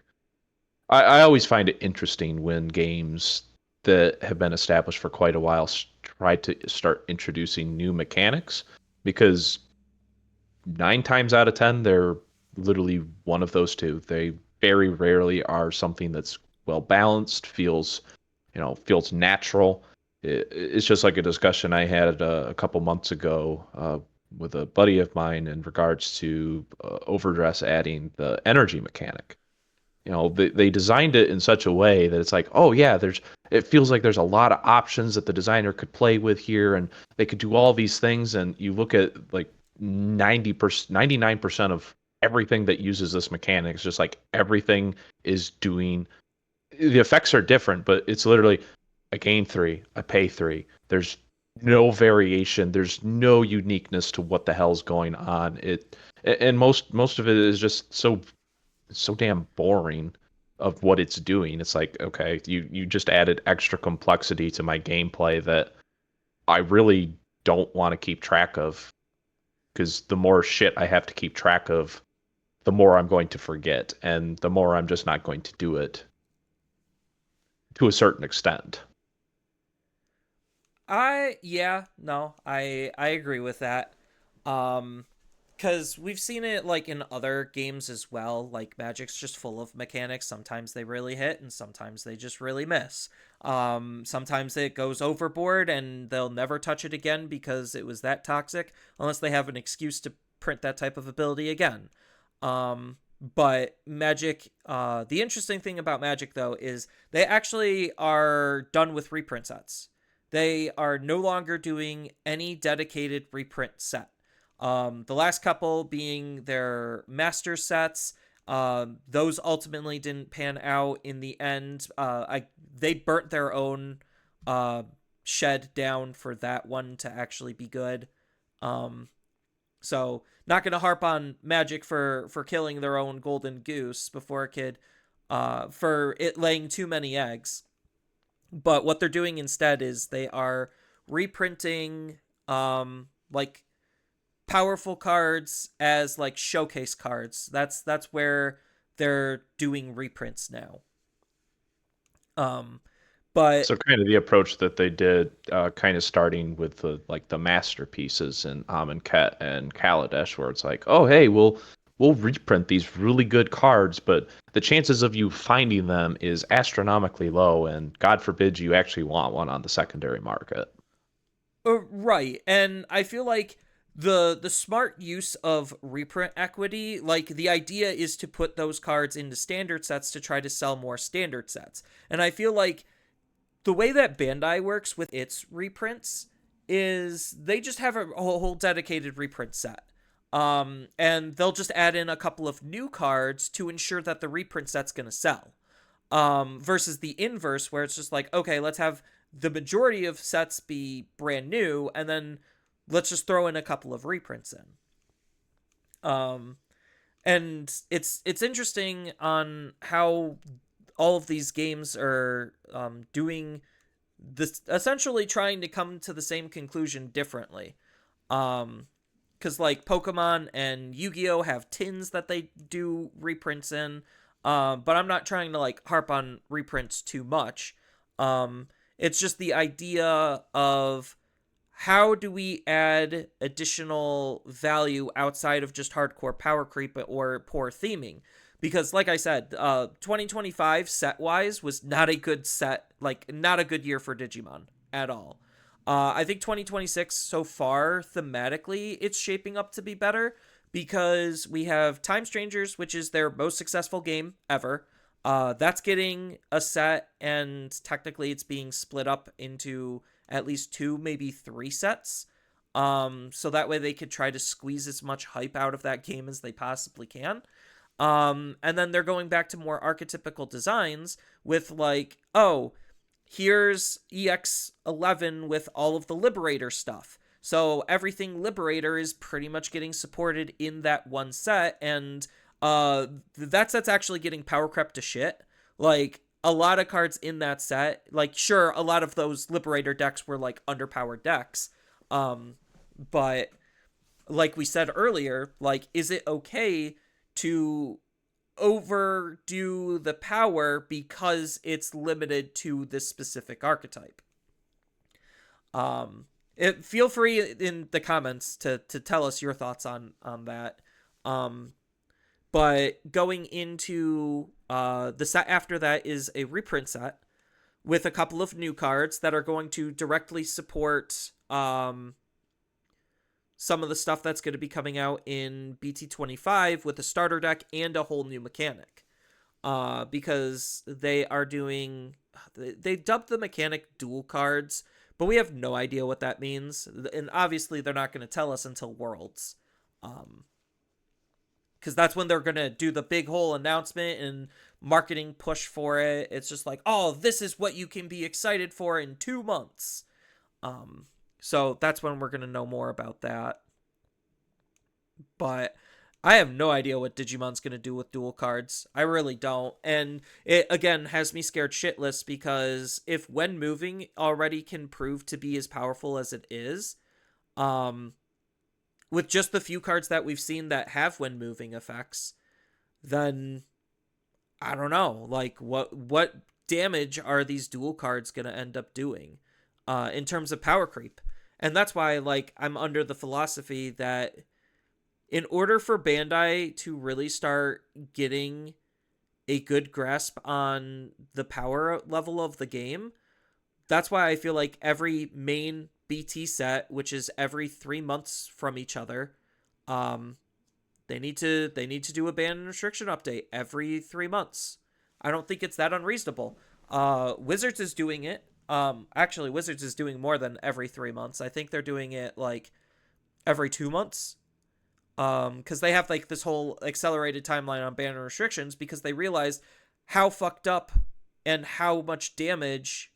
I always find it interesting when games that have been established for quite a while try to start introducing new mechanics, because 9 times out of 10, they're literally one of those two. They very rarely are something that's well balanced, feels natural. It's just like a discussion I had a couple months ago with a buddy of mine in regards to Overdress adding the energy mechanic. They designed it in such a way that it's like, oh yeah, it feels like there's a lot of options that the designer could play with here, and they could do all these things. And you look at like 90%, 99% of everything that uses this mechanic. It's just like everything is doing. The effects are different, but it's literally I gain 3, I pay 3. There's no variation. There's no uniqueness to what the hell's going on. And most of it is just so damn boring of what it's doing. It's like, okay, you just added extra complexity to my gameplay that I really don't want to keep track of, because the more shit I have to keep track of, the more I'm going to forget, and the more I'm just not going to do it to a certain extent. I agree with that. Because we've seen it like in other games as well. Like Magic's just full of mechanics. Sometimes they really hit, and sometimes they just really miss. Sometimes it goes overboard, and they'll never touch it again because it was that toxic, unless they have an excuse to print that type of ability again. But Magic, the interesting thing about Magic though is they actually are done with reprint sets. They are no longer doing any dedicated reprint set. The last couple being their master sets. Those ultimately didn't pan out in the end. They burnt their own shed down for that one to actually be good. So not gonna harp on Magic for killing their own golden goose before it could, for it laying too many eggs. But what they're doing instead is they are reprinting like powerful cards as like showcase cards. That's where they're doing reprints now. But So kind of the approach that they did, kind of starting with the masterpieces in Amonkhet and Kaladesh, where it's like, oh hey, we'll reprint these really good cards, but the chances of you finding them is astronomically low, and God forbid you actually want one on the secondary market. right, and I feel like the smart use of reprint equity, like the idea is to put those cards into standard sets to try to sell more standard sets. And I feel like the way that Bandai works with its reprints is they just have a whole dedicated reprint set. And they'll just add in a couple of new cards to ensure that the reprint set's going to sell. Versus the inverse, where it's just like, okay, let's have the majority of sets be brand new, and then let's just throw in a couple of reprints in. And it's interesting on how all of these games are doing this, essentially trying to come to the same conclusion differently. Because like Pokemon and Yu-Gi-Oh have tins that they do reprints in, but I'm not trying to like harp on reprints too much. It's just the idea of how do we add additional value outside of just hardcore power creep or poor theming? Because like I said, 2025 set wise was not a good set, like not a good year for Digimon at all. I think 2026 so far thematically it's shaping up to be better because we have Time Strangers, which is their most successful game ever. That's getting a set, and technically it's being split up into at least 2, maybe 3 sets. So that way they could try to squeeze as much hype out of that game as they possibly can. And then they're going back to more archetypical designs with like, oh, here's EX11 with all of the Liberator stuff. So everything Liberator is pretty much getting supported in that one set, and that set's actually getting power crept to shit. Like, a lot of cards in that set, like, sure, a lot of those Liberator decks were, like, underpowered decks, but, like we said earlier, like, is it okay to overdo the power because it's limited to this specific archetype? Feel free in the comments to tell us your thoughts on that. But going into the set after that is a reprint set, with a couple of new cards that are going to directly support some of the stuff that's going to be coming out in BT25 with a starter deck and a whole new mechanic. Because they are doing, they dubbed the mechanic dual cards, but we have no idea what that means. And obviously they're not going to tell us until Worlds. Because that's when they're going to do the big whole announcement and marketing push for it. It's just like, oh, this is what you can be excited for in 2 months. So that's when we're going to know more about that. But I have no idea what Digimon's going to do with dual cards. I really don't. And it, again, has me scared shitless because if when moving already can prove to be as powerful as it is, with just the few cards that we've seen that have when moving effects, then I don't know. Like, what damage are these dual cards going to end up doing in terms of power creep? And that's why, like, I'm under the philosophy that in order for Bandai to really start getting a good grasp on the power level of the game, that's why I feel like every main BT set, which is every 3 months from each other, they need to do a ban and restriction update every 3 months. I don't think it's that unreasonable. Wizards is doing it. Actually, Wizards is doing more than every 3 months. I think they're doing it like every 2 months. Because they have like this whole accelerated timeline on ban and restrictions because they realized how fucked up and how much damage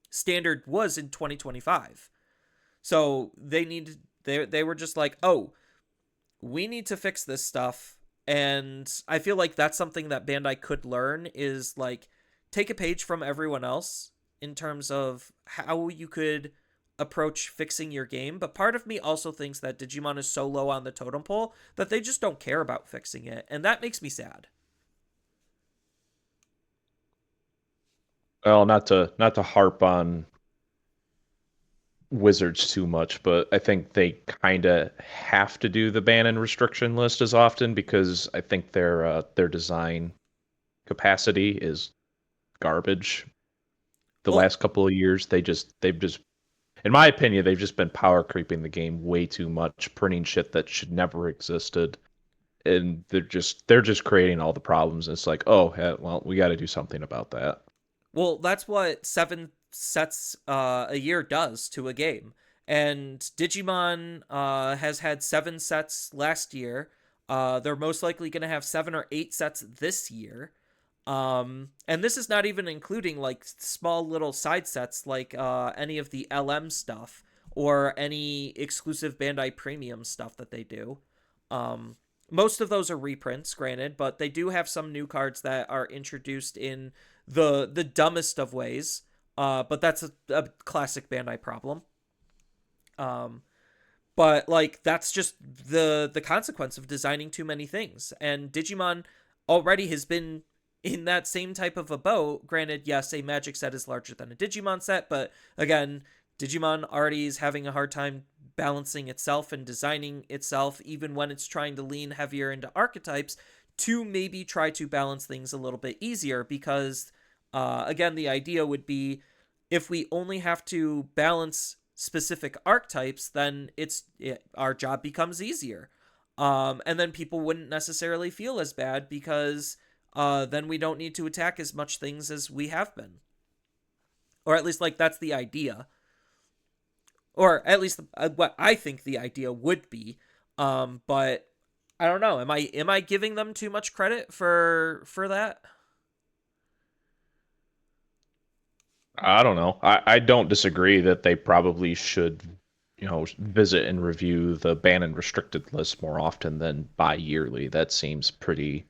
Standard was in 2025. So they were just like, oh, we need to fix this stuff. And I feel like that's something that Bandai could learn is like take a page from everyone else in terms of how you could approach fixing your game. But part of me also thinks that Digimon is so low on the totem pole that they just don't care about fixing it. And that makes me sad. Well, not to harp on Wizards too much, but I think they kind of have to do the ban and restriction list as often because I think their design capacity is garbage. The last couple of years, they've just, in my opinion, they've just been power creeping the game way too much, printing shit that should never existed, and they're just creating all the problems. It's like, oh, well, we got to do something about that. Well, that's what 7 sets a year does to a game. And Digimon has had 7 sets last year. They're most likely going to have 7 or 8 sets this year. And this is not even including like small little side sets like any of the LM stuff or any exclusive Bandai Premium stuff that they do. Most of those are reprints, granted, but they do have some new cards that are introduced in the dumbest of ways. But that's a classic Bandai problem. But like that's just the consequence of designing too many things. And Digimon already has been in that same type of a boat. Granted, yes, a Magic set is larger than a Digimon set, but again, Digimon already is having a hard time balancing itself and designing itself, even when it's trying to lean heavier into archetypes to maybe try to balance things a little bit easier because, again, the idea would be if we only have to balance specific archetypes, then our job becomes easier. And then people wouldn't necessarily feel as bad because then we don't need to attack as much things as we have been. Or at least, like, that's the idea. Or at least what I think the idea would be. But I don't know. Am I giving them too much credit for that? I don't know. I don't disagree that they probably should, visit and review the ban and restricted list more often than bi-yearly. That seems pretty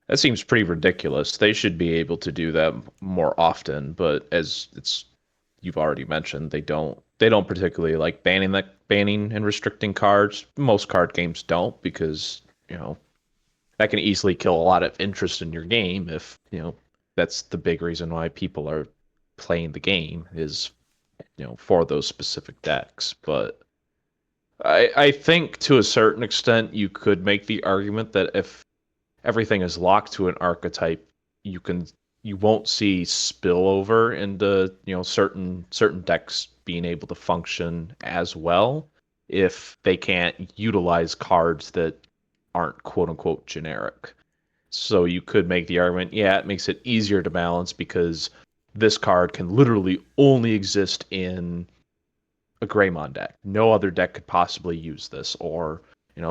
ridiculous. They should be able to do that more often, but as you've already mentioned, they don't particularly like banning and restricting cards. Most card games don't because, that can easily kill a lot of interest in your game if, that's the big reason why people are playing the game is, for those specific decks. But I think to a certain extent you could make the argument that if everything is locked to an archetype, you can you won't see spillover into, certain decks being able to function as well if they can't utilize cards that aren't quote unquote generic. So you could make the argument, yeah, it makes it easier to balance because this card can literally only exist in a Greymon deck. No other deck could possibly use this. Or,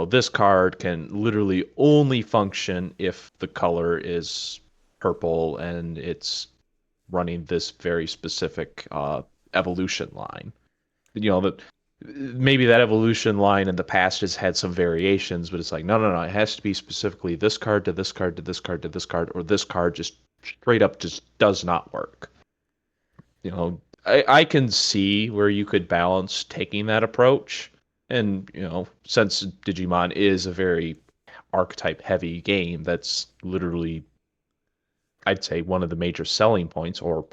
this card can literally only function if the color is purple and it's running this very specific evolution line. That maybe that evolution line in the past has had some variations, but it's like, no, no, no, it has to be specifically this card to this card to this card to this card, or this card just straight up just does not work. I can see where you could balance taking that approach. And, since Digimon is a very archetype heavy game, that's literally, I'd say, one of the major selling points, or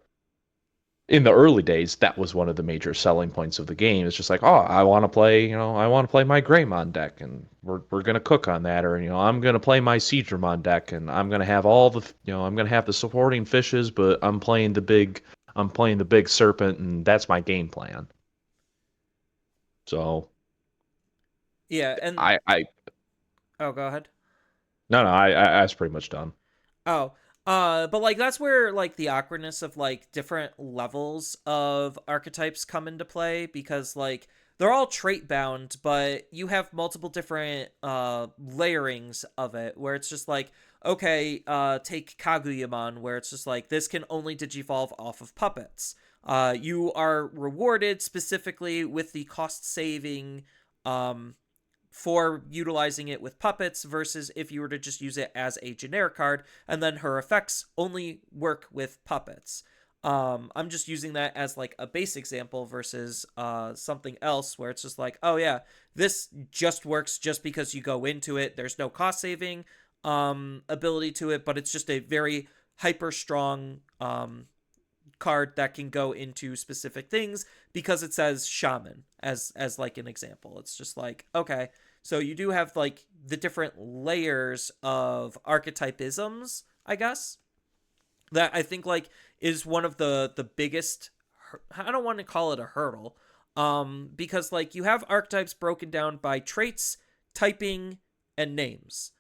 in the early days, that was one of the major selling points of the game. It's just like, oh, I want to play my Greymon deck, and we're gonna cook on that, or I'm gonna play my Seedramon deck, and I'm gonna have I'm gonna have the supporting fishes, but I'm playing the big serpent, and that's my game plan. So, Yeah, and I oh, go ahead. no, I was pretty much done. Oh, but like that's where like the awkwardness of like different levels of archetypes come into play, because like they're all trait bound, but you have multiple different layerings of it where it's just like, okay, take Kaguyamon, where it's just like this can only digivolve off of puppets. You are rewarded specifically with the cost saving for utilizing it with puppets versus if you were to just use it as a generic card, and then her effects only work with puppets. I'm just using that as like a base example versus something else where it's just like, oh yeah, this just works just because you go into it. There's no cost saving ability to it, but it's just a very hyper strong card that can go into specific things because it says shaman as like an example. It's just like, okay, so you do have like the different layers of archetypisms, I guess, that I think like is one of the biggest, I don't want to call it a hurdle, because like you have archetypes broken down by traits, typing, and names.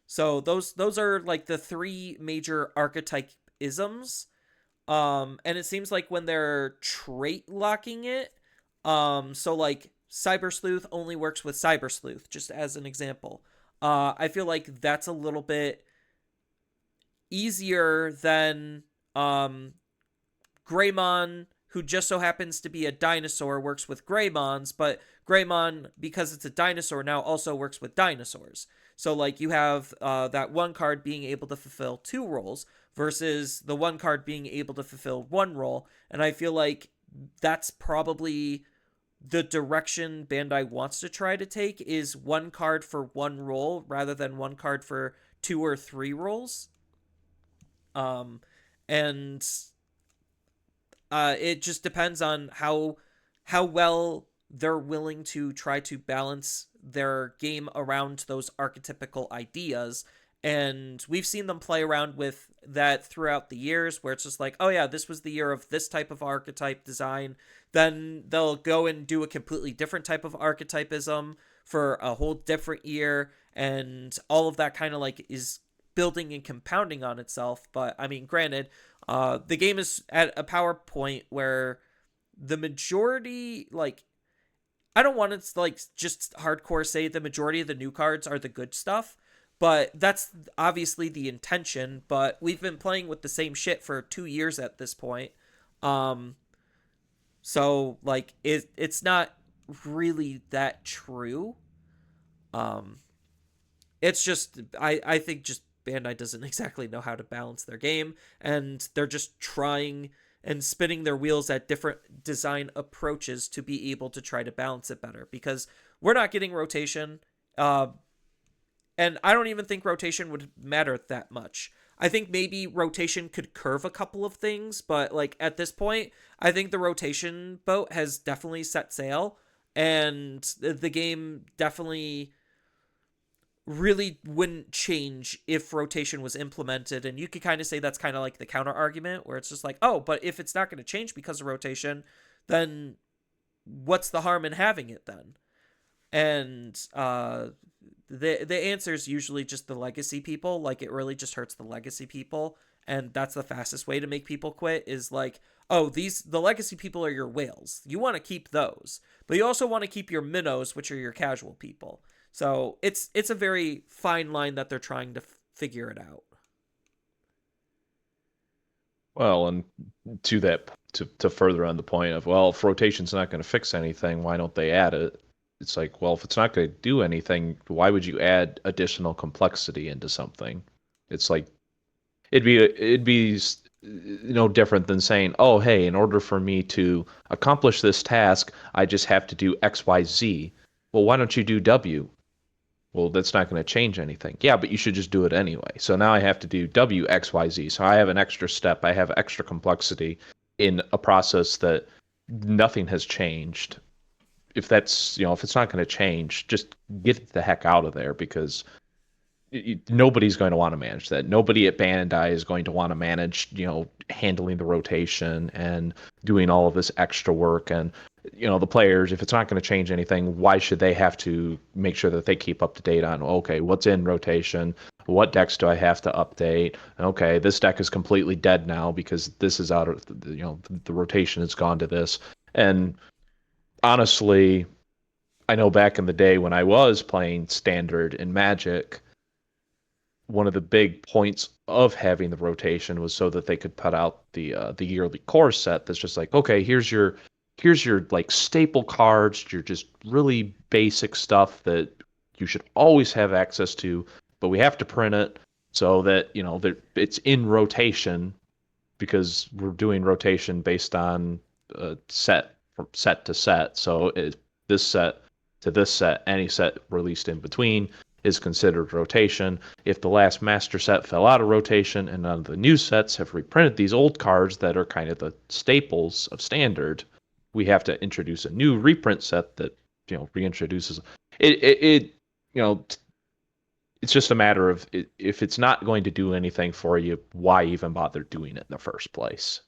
So those are like the three major archetypisms. And it seems like when they're trait locking it, so like Cyber Sleuth only works with Cyber Sleuth, just as an example. I feel like that's a little bit easier than Greymon, who just so happens to be a dinosaur, works with Greymons, but Greymon, because it's a dinosaur, now also works with dinosaurs. So like you have that one card being able to fulfill two roles versus the one card being able to fulfill one role. And I feel like that's probably the direction Bandai wants to try to take, is one card for one role rather than one card for two or three roles. And it just depends on how well they're willing to try to balance their game around those archetypical ideas. And we've seen them play around with that throughout the years, where it's just like, oh yeah, this was the year of this type of archetype design. Then they'll go and do a completely different type of archetypism for a whole different year. And all of that kind of like is building and compounding on itself. But I mean, granted, the game is at a power point where the majority, like, I don't want to like just hardcore say the majority of the new cards are the good stuff, but that's obviously the intention. But we've been playing with the same shit for 2 years at this point. So like it's not really that true. Um, it's just I think just Bandai doesn't exactly know how to balance their game, and they're just trying and spinning their wheels at different design approaches to be able to try to balance it better, because we're not getting rotation, and I don't even think rotation would matter that much. I think maybe rotation could curve a couple of things, but like at this point, I think the rotation boat has definitely set sail, and the game definitely really wouldn't change if rotation was implemented. And you could kind of say that's kind of like the counter argument, where it's just like, oh, but if it's not going to change because of rotation, then what's the harm in having it then? And the answer is usually just the legacy people. Like, it really just hurts the legacy people, and that's the fastest way to make people quit, is like, oh, the legacy people are your whales. You want to keep those, but you also want to keep your minnows, which are your casual people. So it's a very fine line that they're trying to figure it out. Well, and to that, to further on the point of, well, if rotation's not going to fix anything, why don't they add it? It's like, well, if it's not going to do anything, why would you add additional complexity into something? It's like it'd be no different than saying, oh, hey, in order for me to accomplish this task, I just have to do X, Y, Z. Well, why don't you do W? Well, that's not going to change anything. Yeah, but you should just do it anyway. So now I have to do W, X, Y, Z. So I have an extra step. I have extra complexity in a process that nothing has changed. If that's, if it's not going to change, just get the heck out of there, because nobody's going to want to manage that. Nobody at Bandai is going to want to manage, handling the rotation and doing all of this extra work. And, the players, if it's not going to change anything, why should they have to make sure that they keep up to date on, okay, what's in rotation? What decks do I have to update? Okay, this deck is completely dead now because this is out of, the rotation has gone to this. And honestly, I know back in the day when I was playing Standard in Magic, one of the big points of having the rotation was so that they could put out the yearly core set that's just like, okay, here's your like staple cards, your just really basic stuff that you should always have access to, but we have to print it so that that it's in rotation, because we're doing rotation based on set from set to set. So this set to this set, any set released in between is considered rotation. If the last master set fell out of rotation and none of the new sets have reprinted these old cards that are kind of the staples of standard, we have to introduce a new reprint set that reintroduces it. It's just a matter of if it's not going to do anything for you, why even bother doing it in the first place?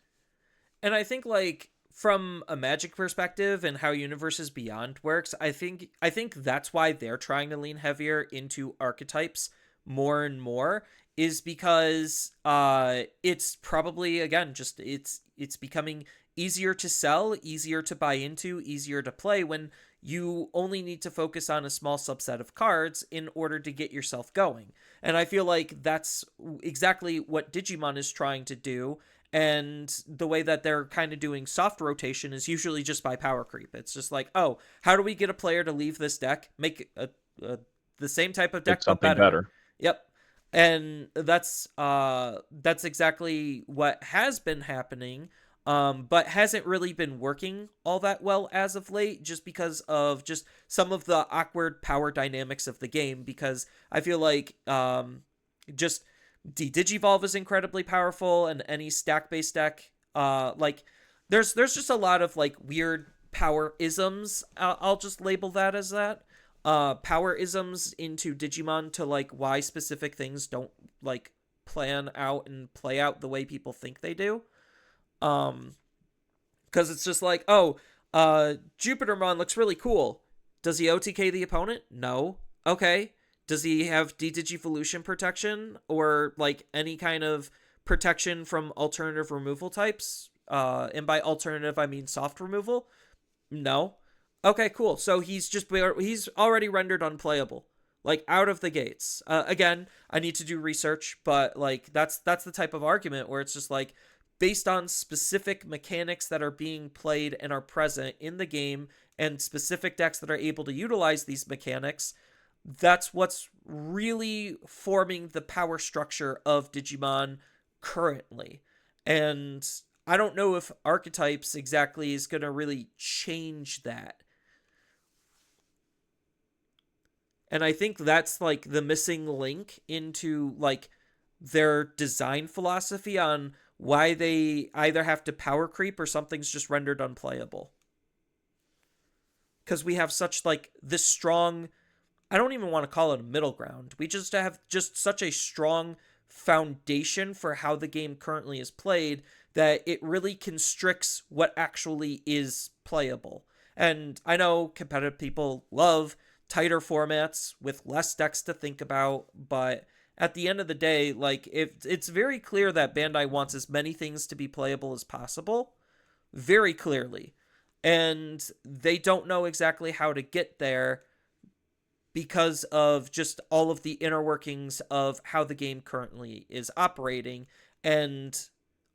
And I think, like, from a Magic perspective and how Universes Beyond works, I think that's why they're trying to lean heavier into archetypes more and more, is because it's probably, again, just it's becoming easier to sell, easier to buy into, easier to play when you only need to focus on a small subset of cards in order to get yourself going. And I feel like that's exactly what Digimon is trying to do. And the way that they're kind of doing soft rotation is usually just by power creep. It's just like, oh, how do we get a player to leave this deck, make the same type of deck It's but something better? better. Yep. And that's exactly what has been happening, but hasn't really been working all that well as of late, just because of just some of the awkward power dynamics of the game. Because I feel like just Digivolve is incredibly powerful, and any stack based deck, like, there's just a lot of like weird power isms. I'll just label that as that. Power isms into Digimon, to like why specific things don't like plan out and play out the way people think they do. Um, because it's just like, oh, Jupitermon looks really cool. Does he OTK the opponent? No. Okay. Does he have Digivolution protection or like any kind of protection from alternative removal types? And by alternative, I mean soft removal. No. Okay, cool. So he's already rendered unplayable, like out of the gates. Again, I need to do research, but like that's the type of argument where it's just like, based on specific mechanics that are being played and are present in the game, and specific decks that are able to utilize these mechanics, that's what's really forming the power structure of Digimon currently. And I don't know if archetypes exactly is going to really change that. And I think that's like the missing link into like their design philosophy on why they either have to power creep or something's just rendered unplayable. Because we have such like this strong I don't even want to call it a middle ground. We just have just such a strong foundation for how the game currently is played that it really constricts what actually is playable. And I know competitive people love tighter formats with less decks to think about, but at the end of the day, like, if it's very clear that Bandai wants as many things to be playable as possible, very clearly. And they don't know exactly how to get there because of just all of the inner workings of how the game currently is operating. And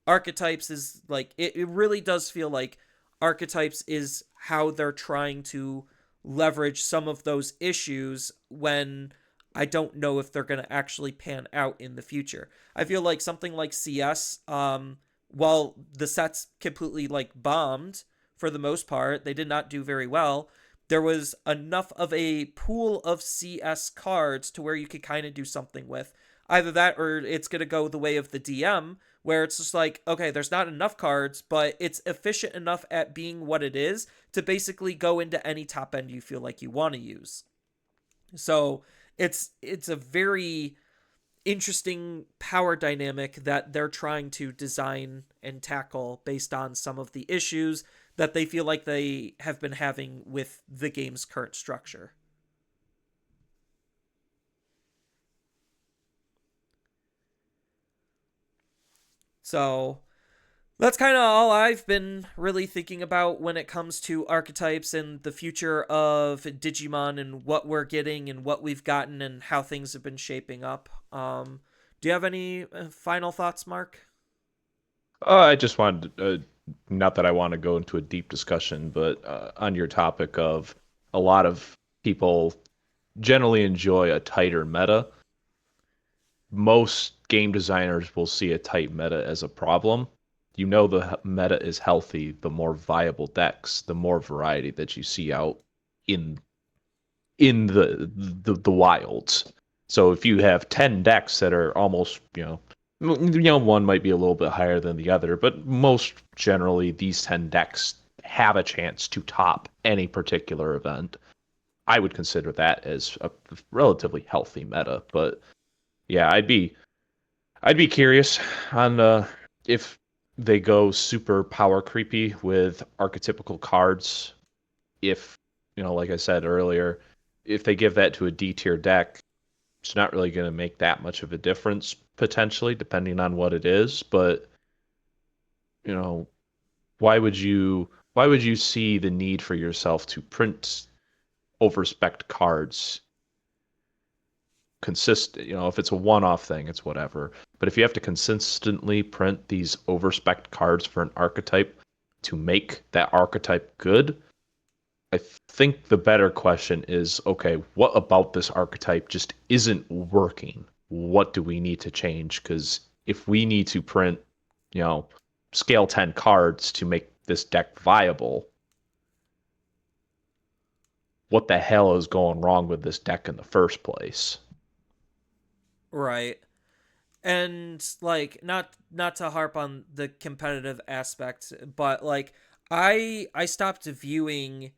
archetypes is like, it really does feel like archetypes is how they're trying to leverage some of those issues when I don't know if they're going to actually pan out in the future. I feel like something like CS, while the sets completely like bombed for the most part, they did not do very well. There was enough of a pool of CS cards to where you could kind of do something with. Either that or it's going to go the way of the DM, where it's just like, okay, there's not enough cards, but it's efficient enough at being what it is to basically go into any top end you feel like you want to use. So it's a very interesting power dynamic that they're trying to design and tackle based on some of the issues that they feel like they have been having with the game's current structure. So that's kind of all I've been really thinking about when it comes to archetypes and the future of Digimon and what we're getting and what we've gotten and how things have been shaping up. Do you have any final thoughts, Mark? I just wanted, not that I want to go into a deep discussion, but on your topic of a lot of people generally enjoy a tighter meta. Most game designers will see a tight meta as a problem. You know the meta is healthy, the more viable decks, the more variety that you see out in the wilds. So if you have 10 decks that are almost, one might be a little bit higher than the other, but most generally these 10 decks have a chance to top any particular event. I would consider that as a relatively healthy meta, but yeah, I'd be curious on if they go super power creepy with archetypical cards. If, like I said earlier, if they give that to a D tier deck, it's not really going to make that much of a difference potentially, depending on what it is. But you know, why would you see the need for yourself to print overspec cards consistent? If it's a one-off thing, it's whatever. But if you have to consistently print these overspec cards for an archetype to make that archetype good, I think the better question is, okay, what about this archetype just isn't working? What do we need to change? Because if we need to print, you know, scale 10 cards to make this deck viable, what the hell is going wrong with this deck in the first place? Right. And like, not to harp on the competitive aspect, but like, I stopped viewing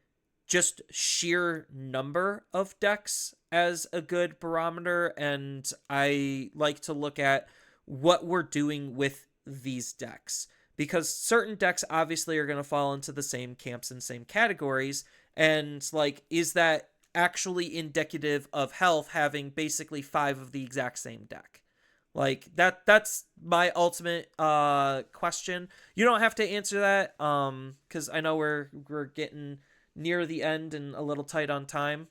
just sheer number of decks as a good barometer, and I like to look at what we're doing with these decks, because certain decks obviously are going to fall into the same camps and same categories. And like, is that actually indicative of health having basically five of the exact same deck? Like, that's my ultimate question. You don't have to answer that cuz I know we're getting near the end and a little tight on time.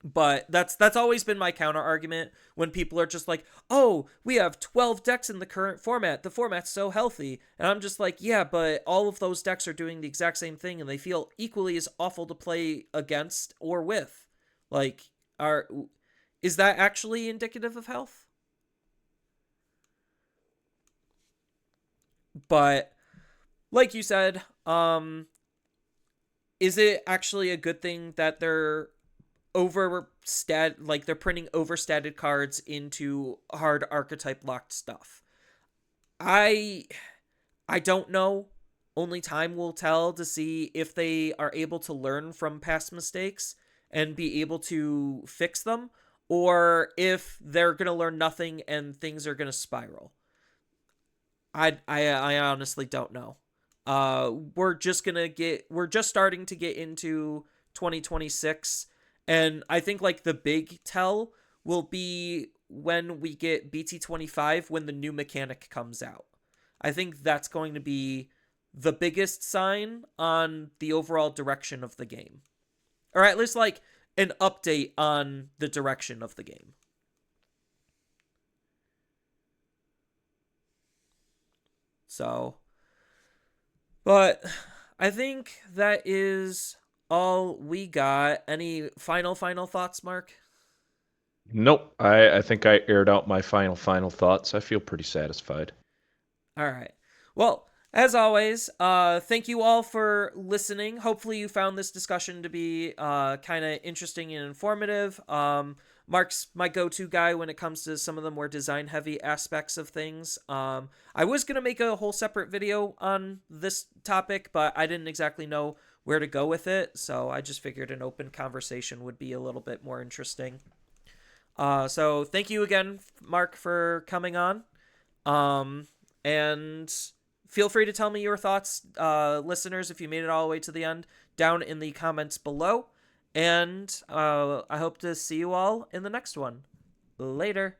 But that's always been my counter argument when people are just like, "Oh, we have 12 decks in the current format. The format's so healthy." And I'm just like, "Yeah, but all of those decks are doing the exact same thing and they feel equally as awful to play against or with." Like, are is that actually indicative of health? But like you said, is it actually a good thing that they're they're printing overstated cards into hard archetype locked stuff? I I don't know. Only time will tell to see if they are able to learn from past mistakes and be able to fix them, or if they're going to learn nothing and things are going to spiral. I honestly don't know. We're just starting to get into 2026, and I think like the big tell will be when we get BT25, when the new mechanic comes out. I think that's going to be the biggest sign on the overall direction of the game, or at least like an update on the direction of the game. So, but I think that is all we got. Any final thoughts, Mark? Nope. I think I aired out my final thoughts. I feel pretty satisfied. All right. Well, as always, thank you all for listening. Hopefully, you found this discussion to be kind of interesting and informative. Mark's my go-to guy when it comes to some of the more design-heavy aspects of things. I was gonna make a whole separate video on this topic, but I didn't exactly know where to go with it, so I just figured an open conversation would be a little bit more interesting. So thank you again, Mark, for coming on. And feel free to tell me your thoughts, listeners, if you made it all the way to the end, down in the comments below. And I hope to see you all in the next one. Later.